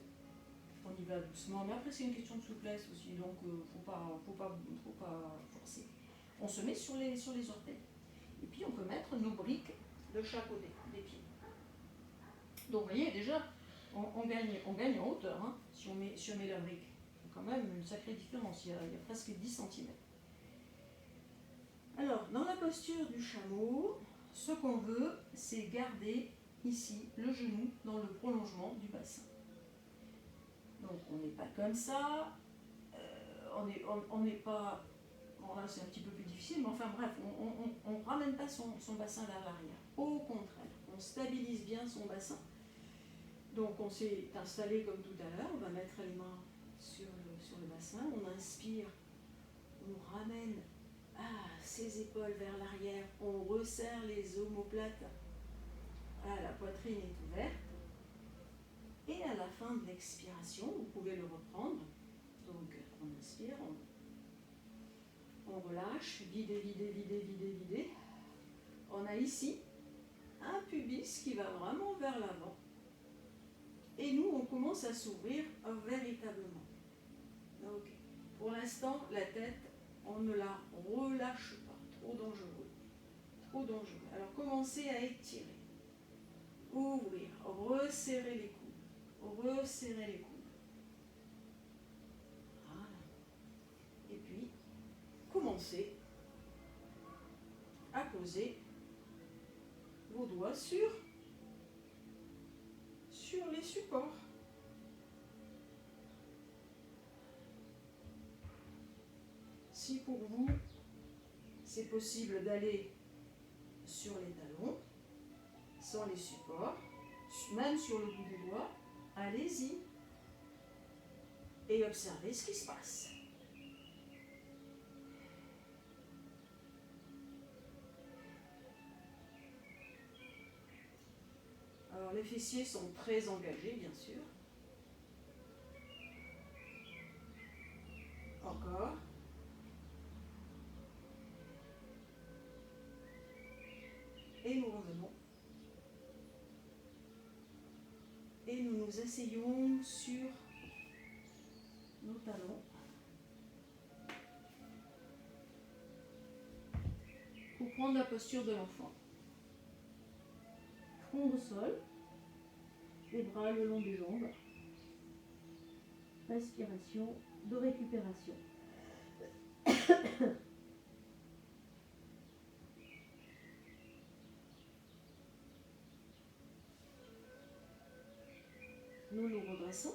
On y va doucement, mais après c'est une question de souplesse aussi, donc faut pas forcer. On se met sur les orteils. Et puis on peut mettre nos briques de chaque côté des pieds. Donc vous voyez déjà, on gagne en hauteur hein, si on met la brique. C'est quand même une sacrée différence, il y a presque 10 cm. Alors, dans la posture du chameau, ce qu'on veut, c'est garder ici le genou dans le prolongement du bassin. Donc on n'est pas comme ça, on n'est pas... Bon là c'est un petit peu plus difficile, mais enfin bref, on ne ramène pas son bassin vers l'arrière. Au contraire, on stabilise bien son bassin. Donc on s'est installé comme tout à l'heure, on va mettre les mains sur le bassin, on inspire, on ramène ses épaules vers l'arrière, on resserre les omoplates, la poitrine est ouverte. Et à la fin de l'expiration, vous pouvez le reprendre. Donc on inspire, on relâche, vider. On a ici un pubis qui va vraiment vers l'avant. Et nous, on commence à s'ouvrir véritablement. Donc pour l'instant, la tête, on ne la relâche pas. Trop dangereux. Trop dangereux. Alors commencez à étirer. Ouvrir, resserrer les coudes. Resserrer les coudes. Voilà. Et puis, commencez à poser vos doigts sur les supports. Si pour vous, c'est possible d'aller sur les talons, sans les supports, même sur le bout des doigts, allez-y et observez ce qui se passe. Alors les fessiers sont très engagés, bien sûr. Encore. Et nous revenons. Et nous nous asseyons sur nos talons. Pour prendre la posture de l'enfant. Front au sol. Les bras le long des jambes. Respiration de récupération. Nous nous redressons.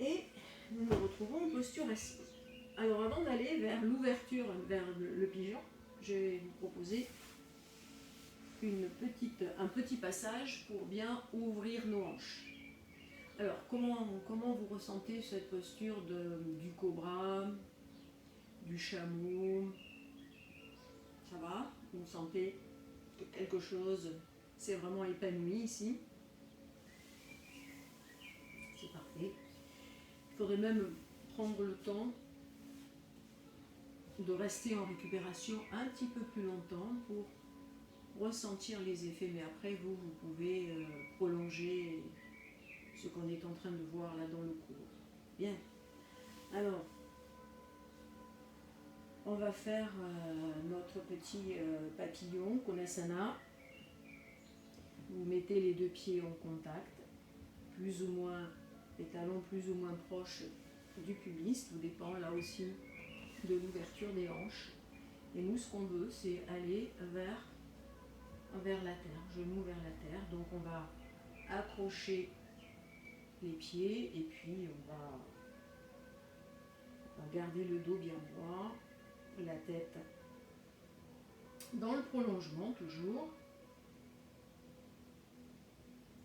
Et nous nous retrouvons en posture assise. Alors avant d'aller vers l'ouverture, vers le pigeon, je vais vous proposer un petit passage pour bien ouvrir nos hanches. Alors comment vous ressentez cette posture du cobra, du chameau? Ça va? Vous sentez que quelque chose s'est vraiment épanoui ici? C'est parfait. Il faudrait même prendre le temps de rester en récupération un petit peu plus longtemps pour ressentir les effets, mais après vous pouvez prolonger ce qu'on est en train de voir là dans le cours. Bien. Alors, on va faire notre petit papillon, Konasana. Vous mettez les deux pieds en contact, plus ou moins, les talons plus ou moins proches du pubis, tout dépend là aussi de l'ouverture des hanches. Et nous, ce qu'on veut, c'est aller vers la terre, genoux vers la terre. Donc on va accrocher les pieds et puis on va garder le dos bien droit, la tête dans le prolongement toujours.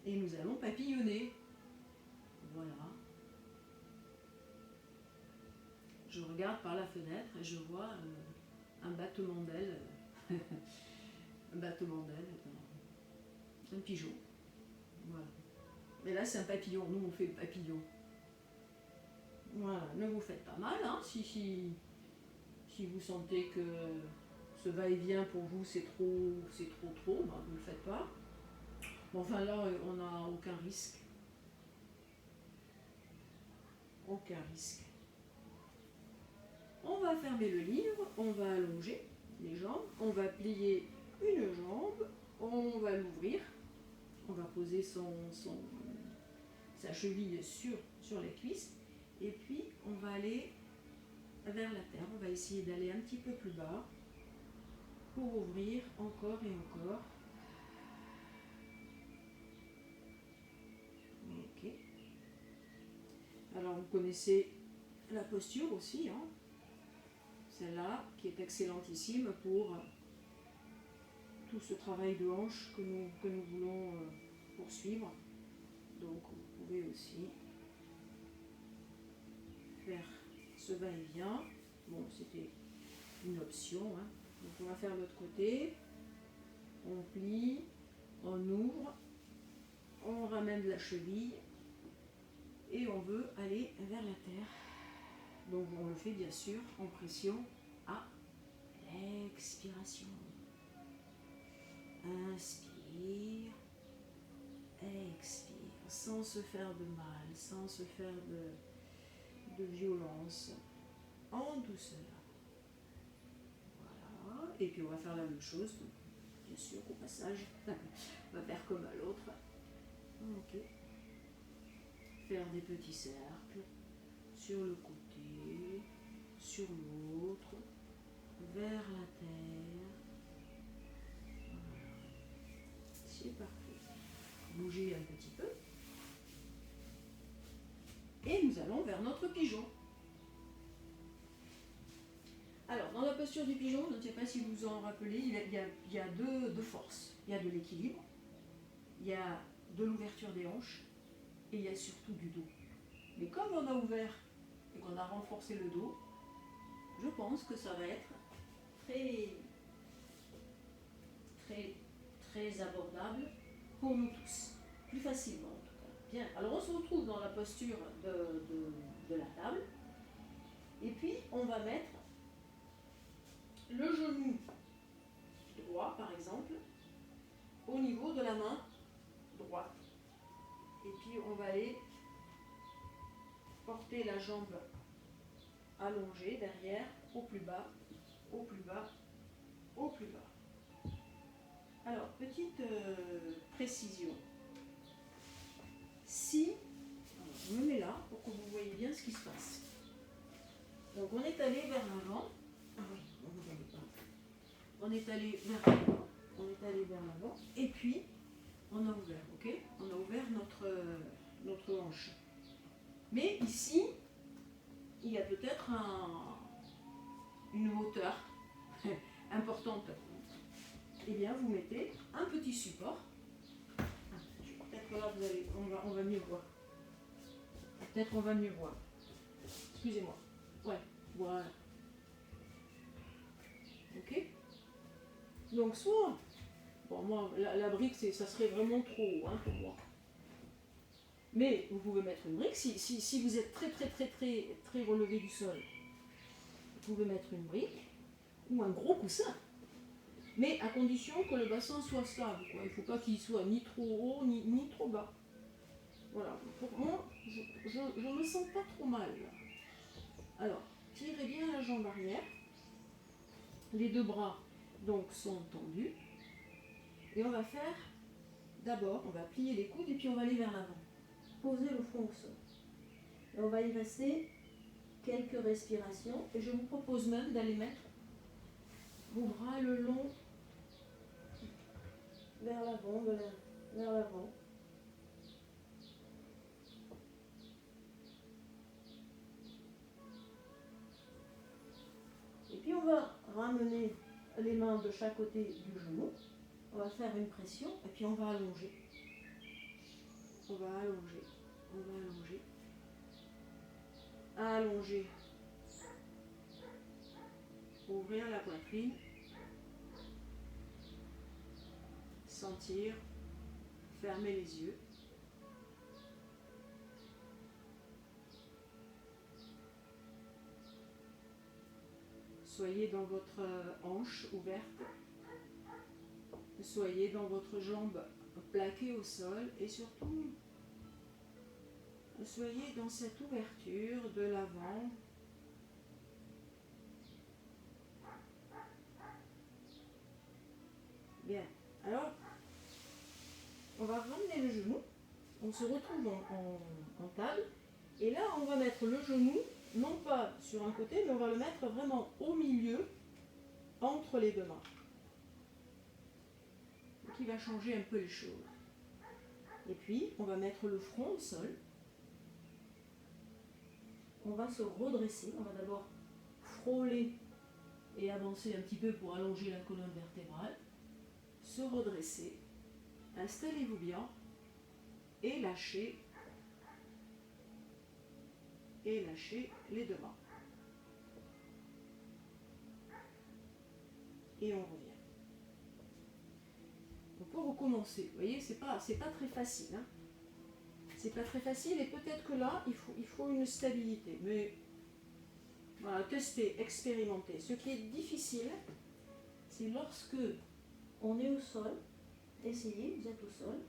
Et nous allons papillonner. Voilà. Je regarde par la fenêtre et je vois un battement d'ailes. Un battement d'ailes, un pigeon. Voilà. Mais là, c'est un papillon. Nous, on fait le papillon. Voilà, ne vous faites pas mal. Hein, si vous sentez que ce va-et-vient pour vous, c'est trop, ben, vous ne le faites pas. Bon, enfin là, on n'a aucun risque. Aucun risque. On va fermer le livre, on va allonger les jambes, on va plier une jambe, on va l'ouvrir, on va poser sa cheville sur les cuisses, et puis on va aller vers la terre. On va essayer d'aller un petit peu plus bas pour ouvrir encore et encore. Ok. Alors vous connaissez la posture aussi, hein, celle-là qui est excellentissime pour tout ce travail de hanche que nous voulons poursuivre. Donc vous pouvez aussi faire ce va-et-vient. Bon, c'était une option. Hein. Donc on va faire l'autre côté. On plie, on ouvre, on ramène la cheville et on veut aller vers la terre. Donc on le fait bien sûr en pression à l'expiration. Inspire, expire, sans se faire de mal, sans se faire de violence, en douceur. Voilà, et puis on va faire la même chose, donc, bien sûr au passage, on va faire comme à l'autre. Ok. Faire des petits cercles sur le côté, sur l'autre, vers la terre. Voilà. C'est parfait. Bougez un petit peu. Et nous allons vers notre pigeon. Alors, dans la posture du pigeon, je ne sais pas si vous vous en rappelez, il y a deux forces. Il y a de l'équilibre, il y a de l'ouverture des hanches, et il y a surtout du dos. Mais comme on a ouvert et qu'on a renforcé le dos, je pense que ça va être très, très, très abordable pour nous tous. Plus facilement en tout cas. Bien, alors on se retrouve dans la posture de la table. Et puis on va mettre le genou droit par exemple au niveau de la main droite. Et puis on va aller porter la jambe allongée derrière, au plus bas, au plus bas, au plus bas. Alors, petite précision. Si, alors, je me mets là pour que vous voyez bien ce qui se passe. Donc on est allé vers l'avant. Ah oui, on ne voyait pas. On est allé vers l'avant. On est allé vers l'avant. Et puis, on a ouvert, ok? On a ouvert notre hanche. Mais ici, il y a peut-être une hauteur importante. Eh bien, vous mettez un petit support. Peut-être que là, on va mieux voir. Peut-être on va mieux voir. Excusez-moi. Ouais, voilà. Ok? Donc, soit... Bon, moi, la brique, ça serait vraiment trop haut hein, pour moi. Mais vous pouvez mettre une brique. Si vous êtes très, très, très, très, très relevé du sol, vous pouvez mettre une brique ou un gros coussin. Mais à condition que le bassin soit stable. Quoi. Il ne faut pas qu'il soit ni trop haut, ni trop bas. Voilà. Pour moi, je ne me sens pas trop mal. Alors, tirez bien la jambe arrière. Les deux bras donc sont tendus. Et on va faire, d'abord, on va plier les coudes et puis on va aller vers l'avant. Poser le front au sol. Et on va y rester quelques respirations. Et je vous propose même d'aller mettre vos bras le long vers l'avant, vers l'avant. Et puis on va ramener les mains de chaque côté du genou. On va faire une pression et puis on va allonger. On va allonger. On va allonger. Allonger. Ouvrir la poitrine. Sentir. Fermer les yeux. Soyez dans votre hanche ouverte. Soyez dans votre jambe plaquée au sol et surtout, soyez dans cette ouverture de l'avant. Bien. Alors, on va ramener le genou. On se retrouve en table. Et là, on va mettre le genou, non pas sur un côté, mais on va le mettre vraiment au milieu, entre les deux mains. Qui va changer un peu les choses. Et puis, on va mettre le front au sol. On va se redresser. On va d'abord frôler et avancer un petit peu pour allonger la colonne vertébrale. Se redresser. Installez-vous bien et lâchez. Et lâchez les deux mains. Et on revient. Donc pour recommencer, vous voyez, c'est pas très facile. Hein. C'est pas très facile et peut-être que là, il faut une stabilité. Mais voilà, testez, expérimentez. Ce qui est difficile, c'est lorsque on est au sol. Essayez, vous êtes au sol.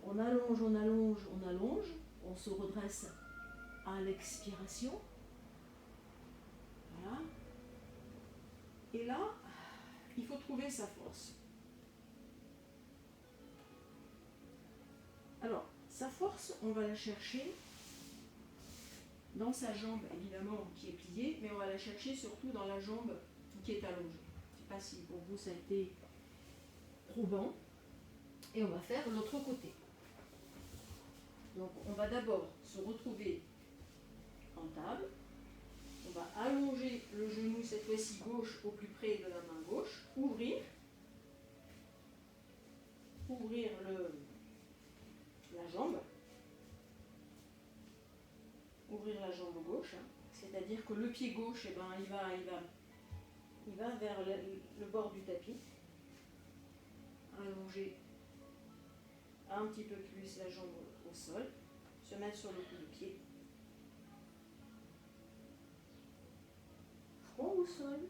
On allonge, on allonge, on allonge. On se redresse à l'expiration. Voilà. Et là, il faut trouver sa force. Alors, sa force, on va la chercher dans sa jambe, évidemment, qui est pliée, mais on va la chercher surtout dans la jambe qui est allongée. Je ne sais pas si pour vous ça a été probant. Et on va faire l'autre côté. Donc, on va d'abord se retrouver en table. On va allonger le genou, cette fois-ci gauche, au plus près de la main gauche. Ouvrir la jambe. Ouvrir la jambe gauche. C'est-à-dire que le pied gauche, eh ben, il va vers le bord du tapis. Allonger un petit peu plus la jambe au sol. Se mettre sur le coup de pied. Front au sol.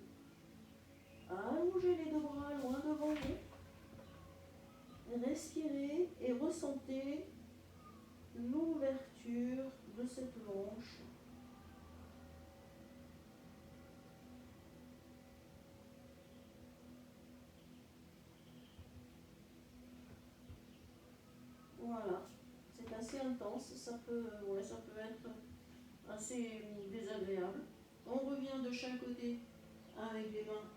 Allongez les deux bras loin devant vous. Respirez et ressentez l'ouverture de cette hanche. Voilà, c'est assez intense, ça peut être assez désagréable. On revient de chaque côté avec les mains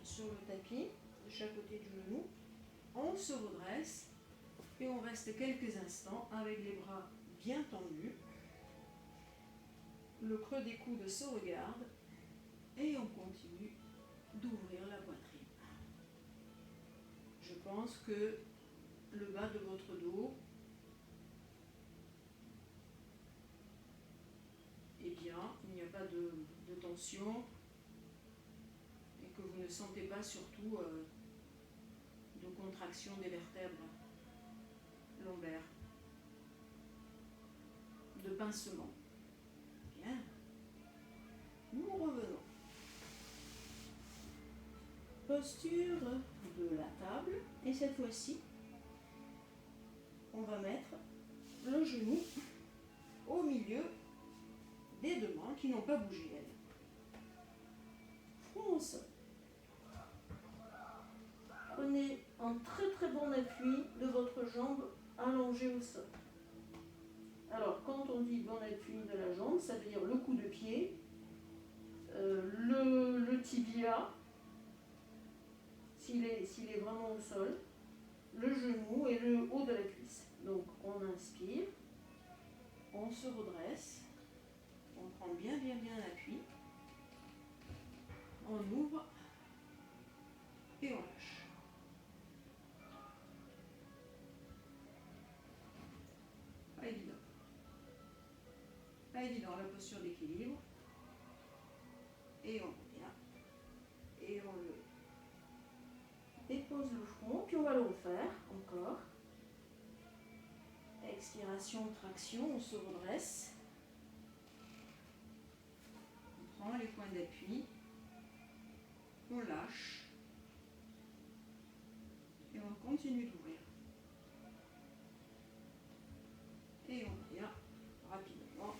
sur le tapis, de chaque côté du genou. On se redresse et on reste quelques instants avec les bras bien tendus. Le creux des coudes se regarde et on continue d'ouvrir la poitrine. Je pense que le bas de votre dos est bien, il n'y a pas de tension et que vous ne sentez pas surtout de contraction des vertèbres lombaires, de pincement. Bien. Nous revenons. Posture de la table. Et cette fois-ci, on va mettre le genou au milieu des deux mains qui n'ont pas bougé, elles. Front au sol. Prenez un très très bon appui de votre jambe allongée au sol. Alors, quand on dit bon appui de la jambe, ça veut dire le coup de pied, le tibia, s'il est vraiment au sol, le genou et le haut de la cuisse. Donc, on inspire, on se redresse, on prend bien l'appui, on ouvre et on lâche. Pas évident. Pas évident la posture d'équilibre. Et on revient. Et on le dépose le front, puis on va le refaire encore. Expiration, traction, on se redresse. On prend les points d'appui. on lâche et on continue d'ouvrir. Et on vient rapidement.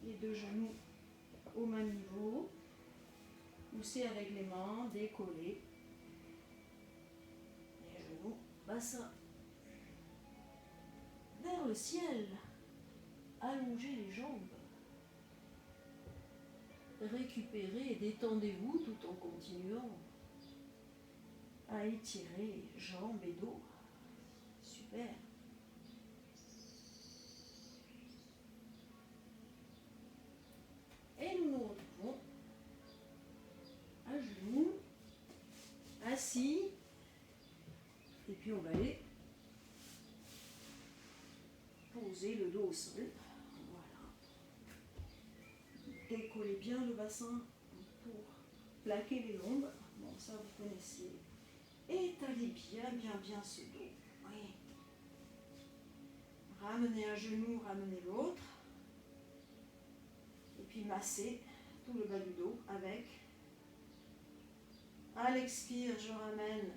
Les deux genoux au même niveau. Poussez avec les mains, décoller. Les genoux, bassin vers le ciel. Allongez les jambes. Récupérez et détendez-vous tout en continuant à étirer jambes et dos. Super. Et nous nous retrouvons à genoux, assis. Et puis on va aller poser le dos au sol. Voilà. Décollez bien le bassin pour plaquer les lombes. Bon, ça vous connaissez. Étalez bien ce dos. Oui. Ramenez un genou, ramenez l'autre. Et puis massez tout le bas du dos avec. À l'expire, je ramène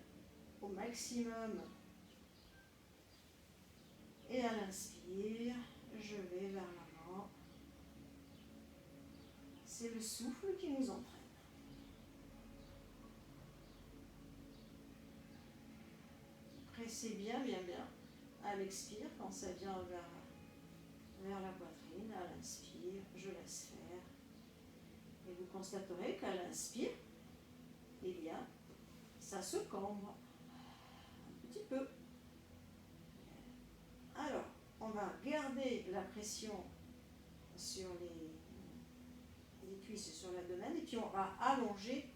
au maximum. Et à l'inspire, je vais vers l'avant. C'est le souffle qui nous entraîne. Pressez bien à l'expire quand ça vient vers la poitrine. À l'inspire, je laisse faire. Et vous constaterez qu'à l'inspire, ça se cambre un petit peu. Alors, on va garder la pression sur les cuisses et sur l'abdomen et puis on va allonger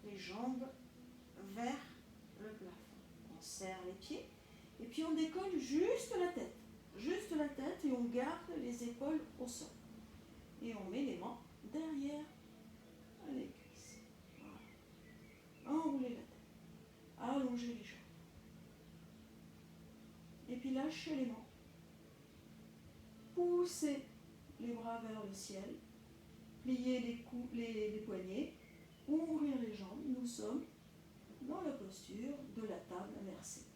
les jambes vers le plafond. On serre les pieds et puis on décolle juste la tête et on garde les épaules au sol. Et on met les mains derrière les cuisses. Voilà. Enroulez la tête, allongez les jambes. Et puis lâchez les mains. Poussez les bras vers le ciel. Pliez les poignets. Ouvrir les jambes. Nous sommes dans la posture de la table inversée.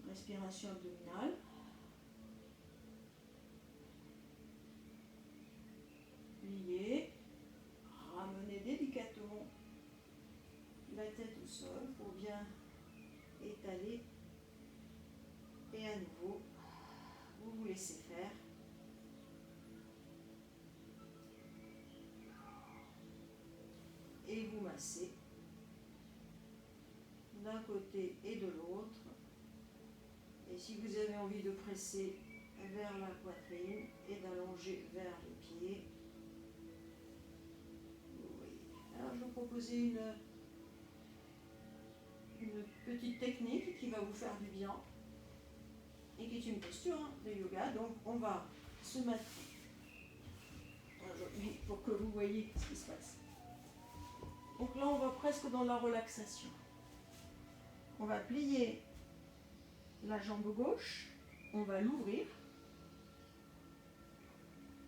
Respiration abdominale. Pliez. Ramenez délicatement la tête au sol pour bien étaler. Et à nouveau, vous laissez faire. Et vous massez d'un côté et de l'autre. Et si vous avez envie de presser vers la poitrine et d'allonger vers les pieds, oui. Alors je vais vous proposer une petite technique qui va vous faire du bien et qui est une posture de yoga. Donc on va se mettre aujourd'hui pour que vous voyez ce qui se passe. Donc là on va presque dans la relaxation. On va plier la jambe gauche, on va l'ouvrir.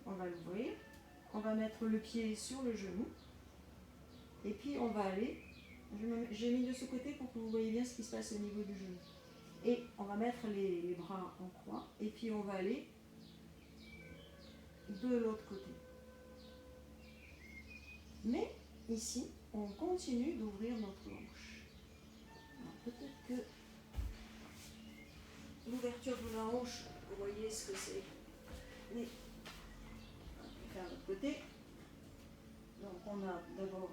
On va mettre le pied sur le genou. Et puis on va aller, j'ai mis de ce côté pour que vous voyez bien ce qui se passe au niveau du genou. Et on va mettre les bras en croix. Et puis on va aller de l'autre côté. Mais ici, on continue d'ouvrir notre hanche. Alors peut-être que l'ouverture de la hanche, vous voyez ce que c'est. Mais on va faire de l'autre côté. Donc on a d'abord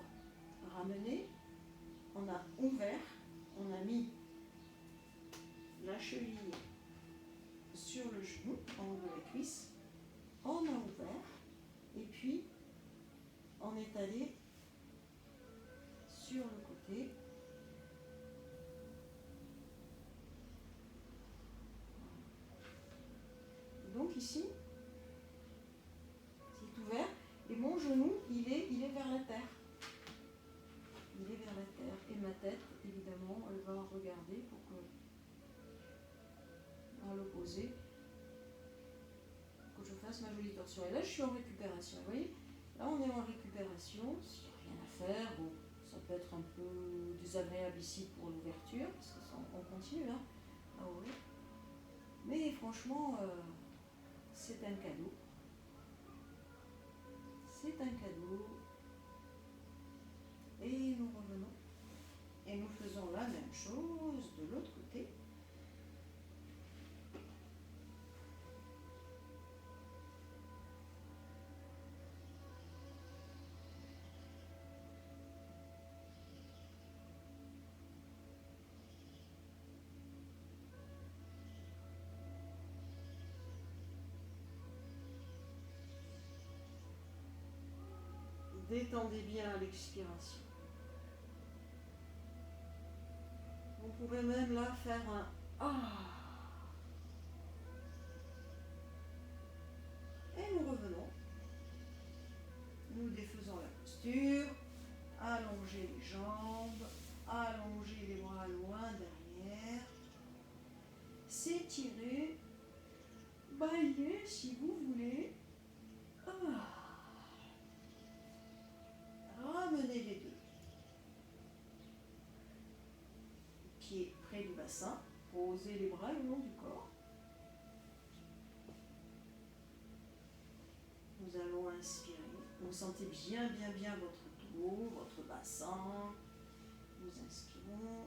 ramené, on a ouvert, on a mis la cheville sur le genou, en haut de la cuisse, on a ouvert, et puis on est allé sur le côté. Donc ici, c'est ouvert, et mon genou, il est vers la terre. Il est vers la terre, et ma tête, évidemment, elle va regarder pour que, à l'opposé, que je fasse fasse ma jolie torsion. Et là, je suis en récupération. Vous voyez, là, on est en récupération. S'il n'y a rien à faire, bon, ça peut être un peu désagréable ici pour l'ouverture, parce que ça, on continue hein, à ouvrir. Mais franchement, c'est un cadeau. C'est un cadeau. Et nous revenons. Et nous faisons la même chose de l'autre côté. Détendez bien à l'expiration. Vous pouvez même là faire un ah. Et nous revenons. Nous défaisons la posture. Allongez les jambes. Allongez les bras loin derrière. S'étirer. Bailler si vous voulez. Ah. Ramenez les deux. Pieds près du bassin. Posez les bras le long du corps. Nous allons inspirer. Vous sentez bien votre dos, votre bassin. Nous inspirons.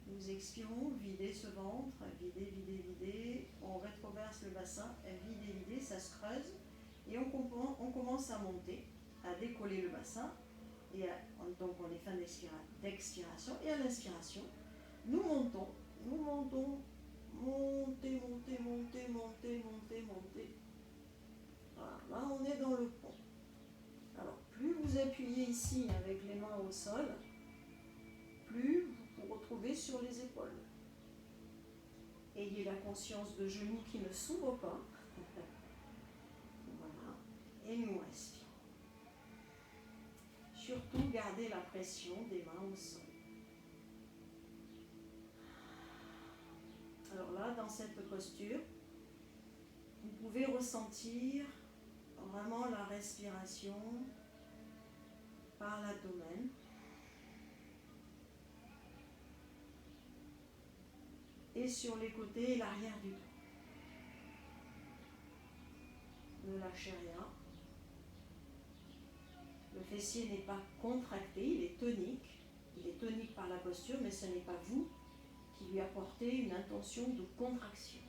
Nous expirons. Videz ce ventre. Videz. On rétroverse le bassin. Videz. Ça se creuse. Et on commence à monter, à décoller le bassin. Et donc on est fin d'expiration. Et à l'inspiration, nous montons. Montez. Voilà, là on est dans le pont. Alors plus vous appuyez ici avec les mains au sol, plus vous vous retrouvez sur les épaules. Ayez la conscience de genoux qui ne s'ouvrent pas. Voilà. Et nous respirons. Surtout gardez la pression des mains au sol. Alors là, dans cette posture, vous pouvez ressentir vraiment la respiration par l'abdomen. Et sur les côtés et l'arrière du dos. Ne lâchez rien. Le fessier n'est pas contracté, il est tonique. Il est tonique par la posture, mais ce n'est pas vous qui lui apportez une intention de contraction.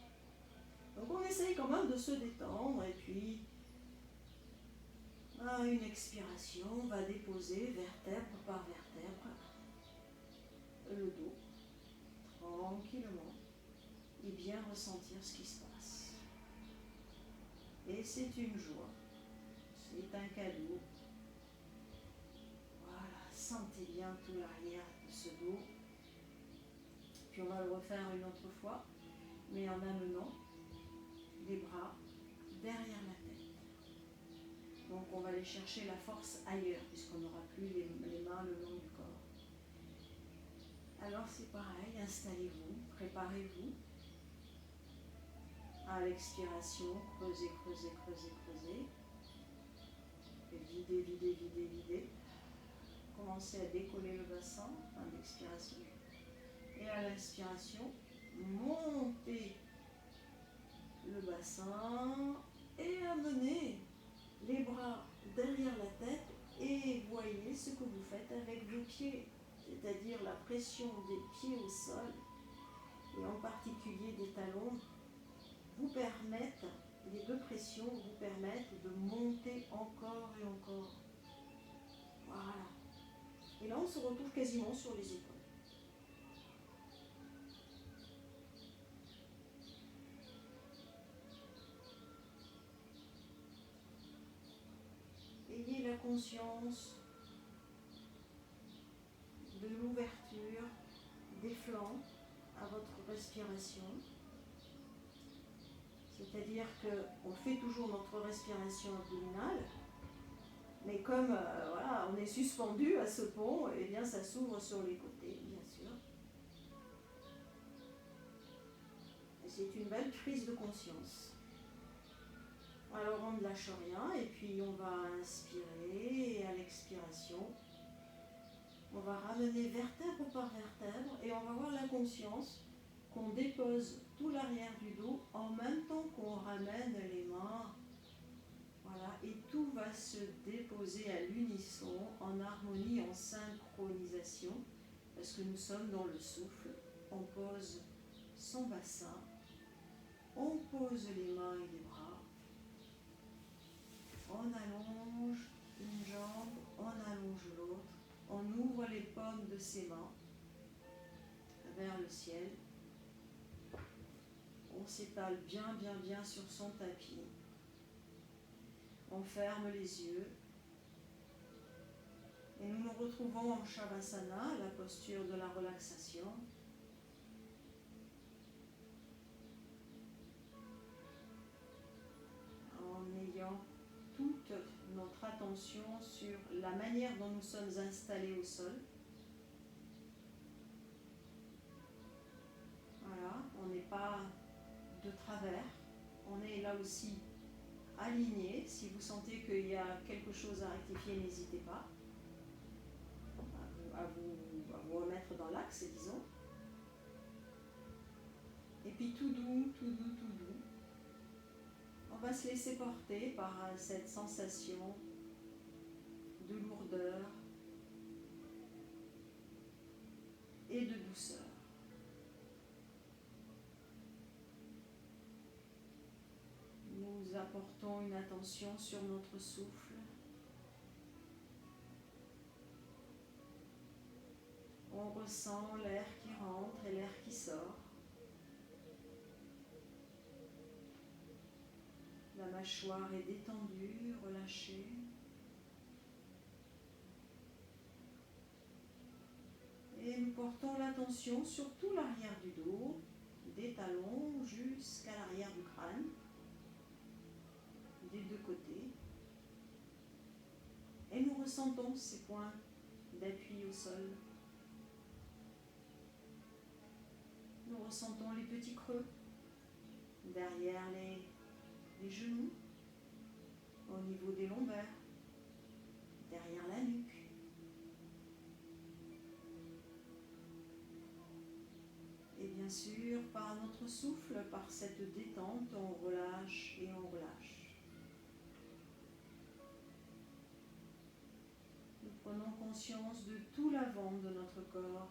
Donc on essaye quand même de se détendre et puis à une expiration, on va déposer vertèbre par vertèbre le dos tranquillement et bien ressentir ce qui se passe. Et c'est une joie, c'est un cadeau. Voilà, sentez bien tout l'arrière de ce dos. Puis on va le refaire une autre fois, mais en amenant les bras derrière la tête. Donc on va aller chercher la force ailleurs, puisqu'on n'aura plus les mains le long du corps. Alors c'est pareil, installez-vous, préparez-vous. À l'expiration, creusez. Et videz. Commencez à décoller le bassin, fin d'expiration. Et à l'inspiration, montez le bassin et amenez les bras derrière la tête et voyez ce que vous faites avec vos pieds, c'est-à-dire la pression des pieds au sol et en particulier des talons vous permettent, les deux pressions vous permettent de monter encore et encore. Voilà. Et là on se retrouve quasiment sur les épaules. Ayez la conscience de l'ouverture des flancs à votre respiration. C'est-à-dire qu'on fait toujours notre respiration abdominale, mais comme voilà, on est suspendu à ce pont, eh bien ça s'ouvre sur les côtés, bien sûr. Et c'est une belle prise de conscience. Alors on ne lâche rien et puis on va inspirer et à l'expiration, on va ramener vertèbre par vertèbre et on va avoir la conscience qu'on dépose tout l'arrière du dos en même temps qu'on ramène les mains. Voilà, et tout va se déposer à l'unisson, en harmonie, en synchronisation, parce que nous sommes dans le souffle. On pose son bassin, on pose les mains et les bras, on allonge une jambe, on allonge l'autre, on ouvre les paumes de ses mains vers le ciel, on s'étale bien bien bien sur son tapis, on ferme les yeux et nous nous retrouvons en Shavasana, la posture de la relaxation. En ayant toute notre attention sur la manière dont nous sommes installés au sol. Voilà, on n'est pas de travers, on est là aussi aligné. Si vous sentez qu'il y a quelque chose à rectifier, n'hésitez pas à vous remettre dans l'axe, disons. Et puis tout doux, tout doux, tout doux. On va se laisser porter par cette sensation de lourdeur et de douceur. Nous apportons une attention sur notre souffle. On ressent l'air qui rentre et l'air qui sort. La mâchoire est détendue, relâchée. Et nous portons l'attention sur tout l'arrière du dos, des talons jusqu'à l'arrière du crâne, des deux côtés. Et nous ressentons ces points d'appui au sol. Nous ressentons les petits creux derrière les genoux, au niveau des lombaires, derrière la nuque. Et bien sûr, par notre souffle, par cette détente, on relâche et on relâche. Nous prenons conscience de tout l'avant de notre corps,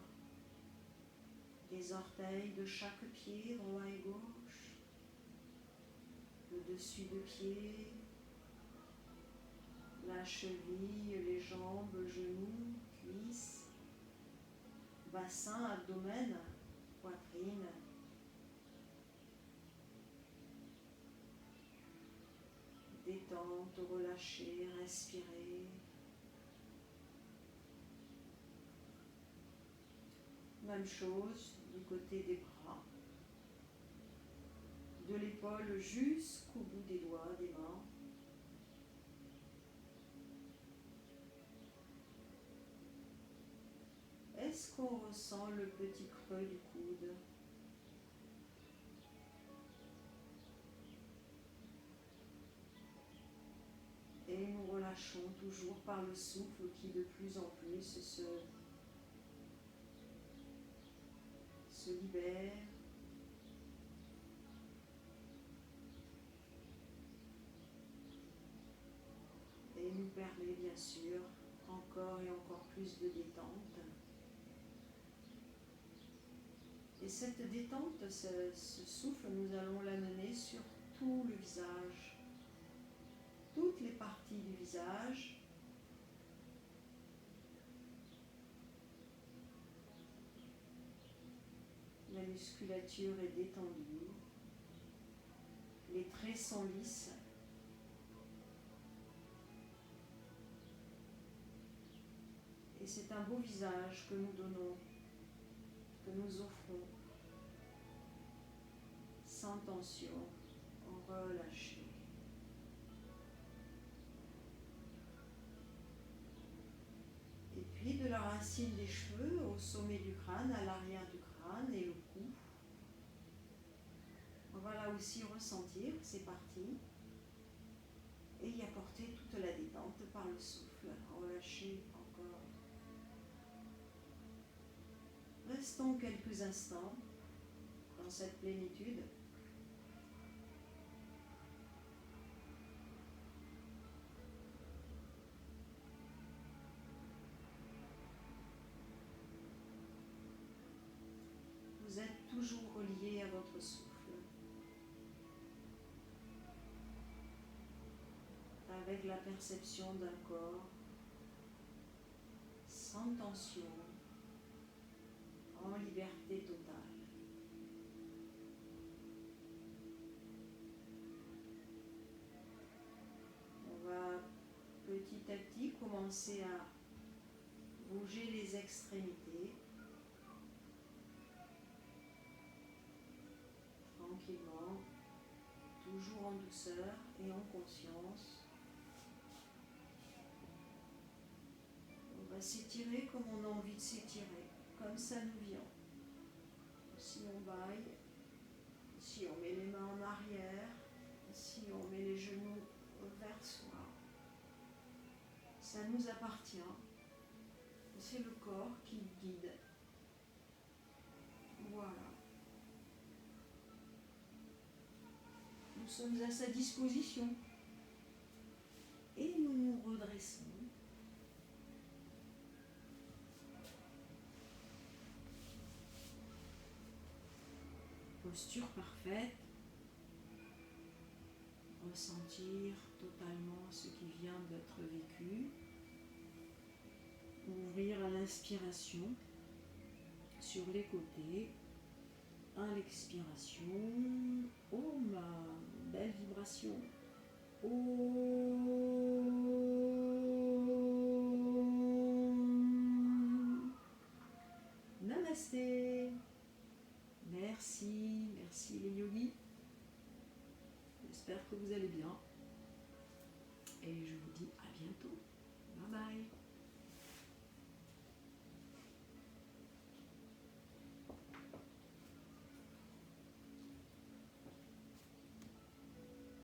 les orteils de chaque pied, droit et gauche, le dessus de pied, la cheville, les jambes, genoux, cuisses, bassin, abdomen, poitrine. Détente, relâcher, respirer. Même chose du côté des bras, de l'épaule jusqu'au bout des doigts, des mains. Est-ce qu'on ressent le petit creux du coude? Et nous relâchons toujours par le souffle qui de plus en plus se libère. Et nous permet bien sûr encore et encore plus de détente. Et cette détente, ce souffle, nous allons l'amener sur tout le visage, toutes les parties du visage. La musculature est détendue, les traits sont lisses. Et c'est un beau visage que nous donnons, que nous offrons, sans tension, relâché. Et puis de la racine des cheveux au sommet du crâne, à l'arrière du crâne et le cou. On va là aussi ressentir ces parties. et y apporter toute la détente par le souffle. Relâchez encore. Restons quelques instants dans cette plénitude. Vous êtes toujours relié à votre souffle, avec la perception d'un corps sans tension, en liberté totale. On va petit à petit commencer à bouger les extrémités, tranquillement, toujours en douceur et en conscience. On va s'étirer comme on a envie de s'étirer, comme ça nous vient. Si on baille, si on met les mains en arrière, si on met les genoux vers soi, ça nous appartient. C'est le corps qui guide. Voilà. Nous sommes à sa disposition. Et nous nous redressons. Posture parfaite. Ressentir totalement ce qui vient d'être vécu. Ouvrir à l'inspiration sur les côtés. À l'expiration, oh ma belle vibration. Namasté. Merci, merci les yogis. J'espère que vous allez bien. Et je vous dis à bientôt. Bye bye.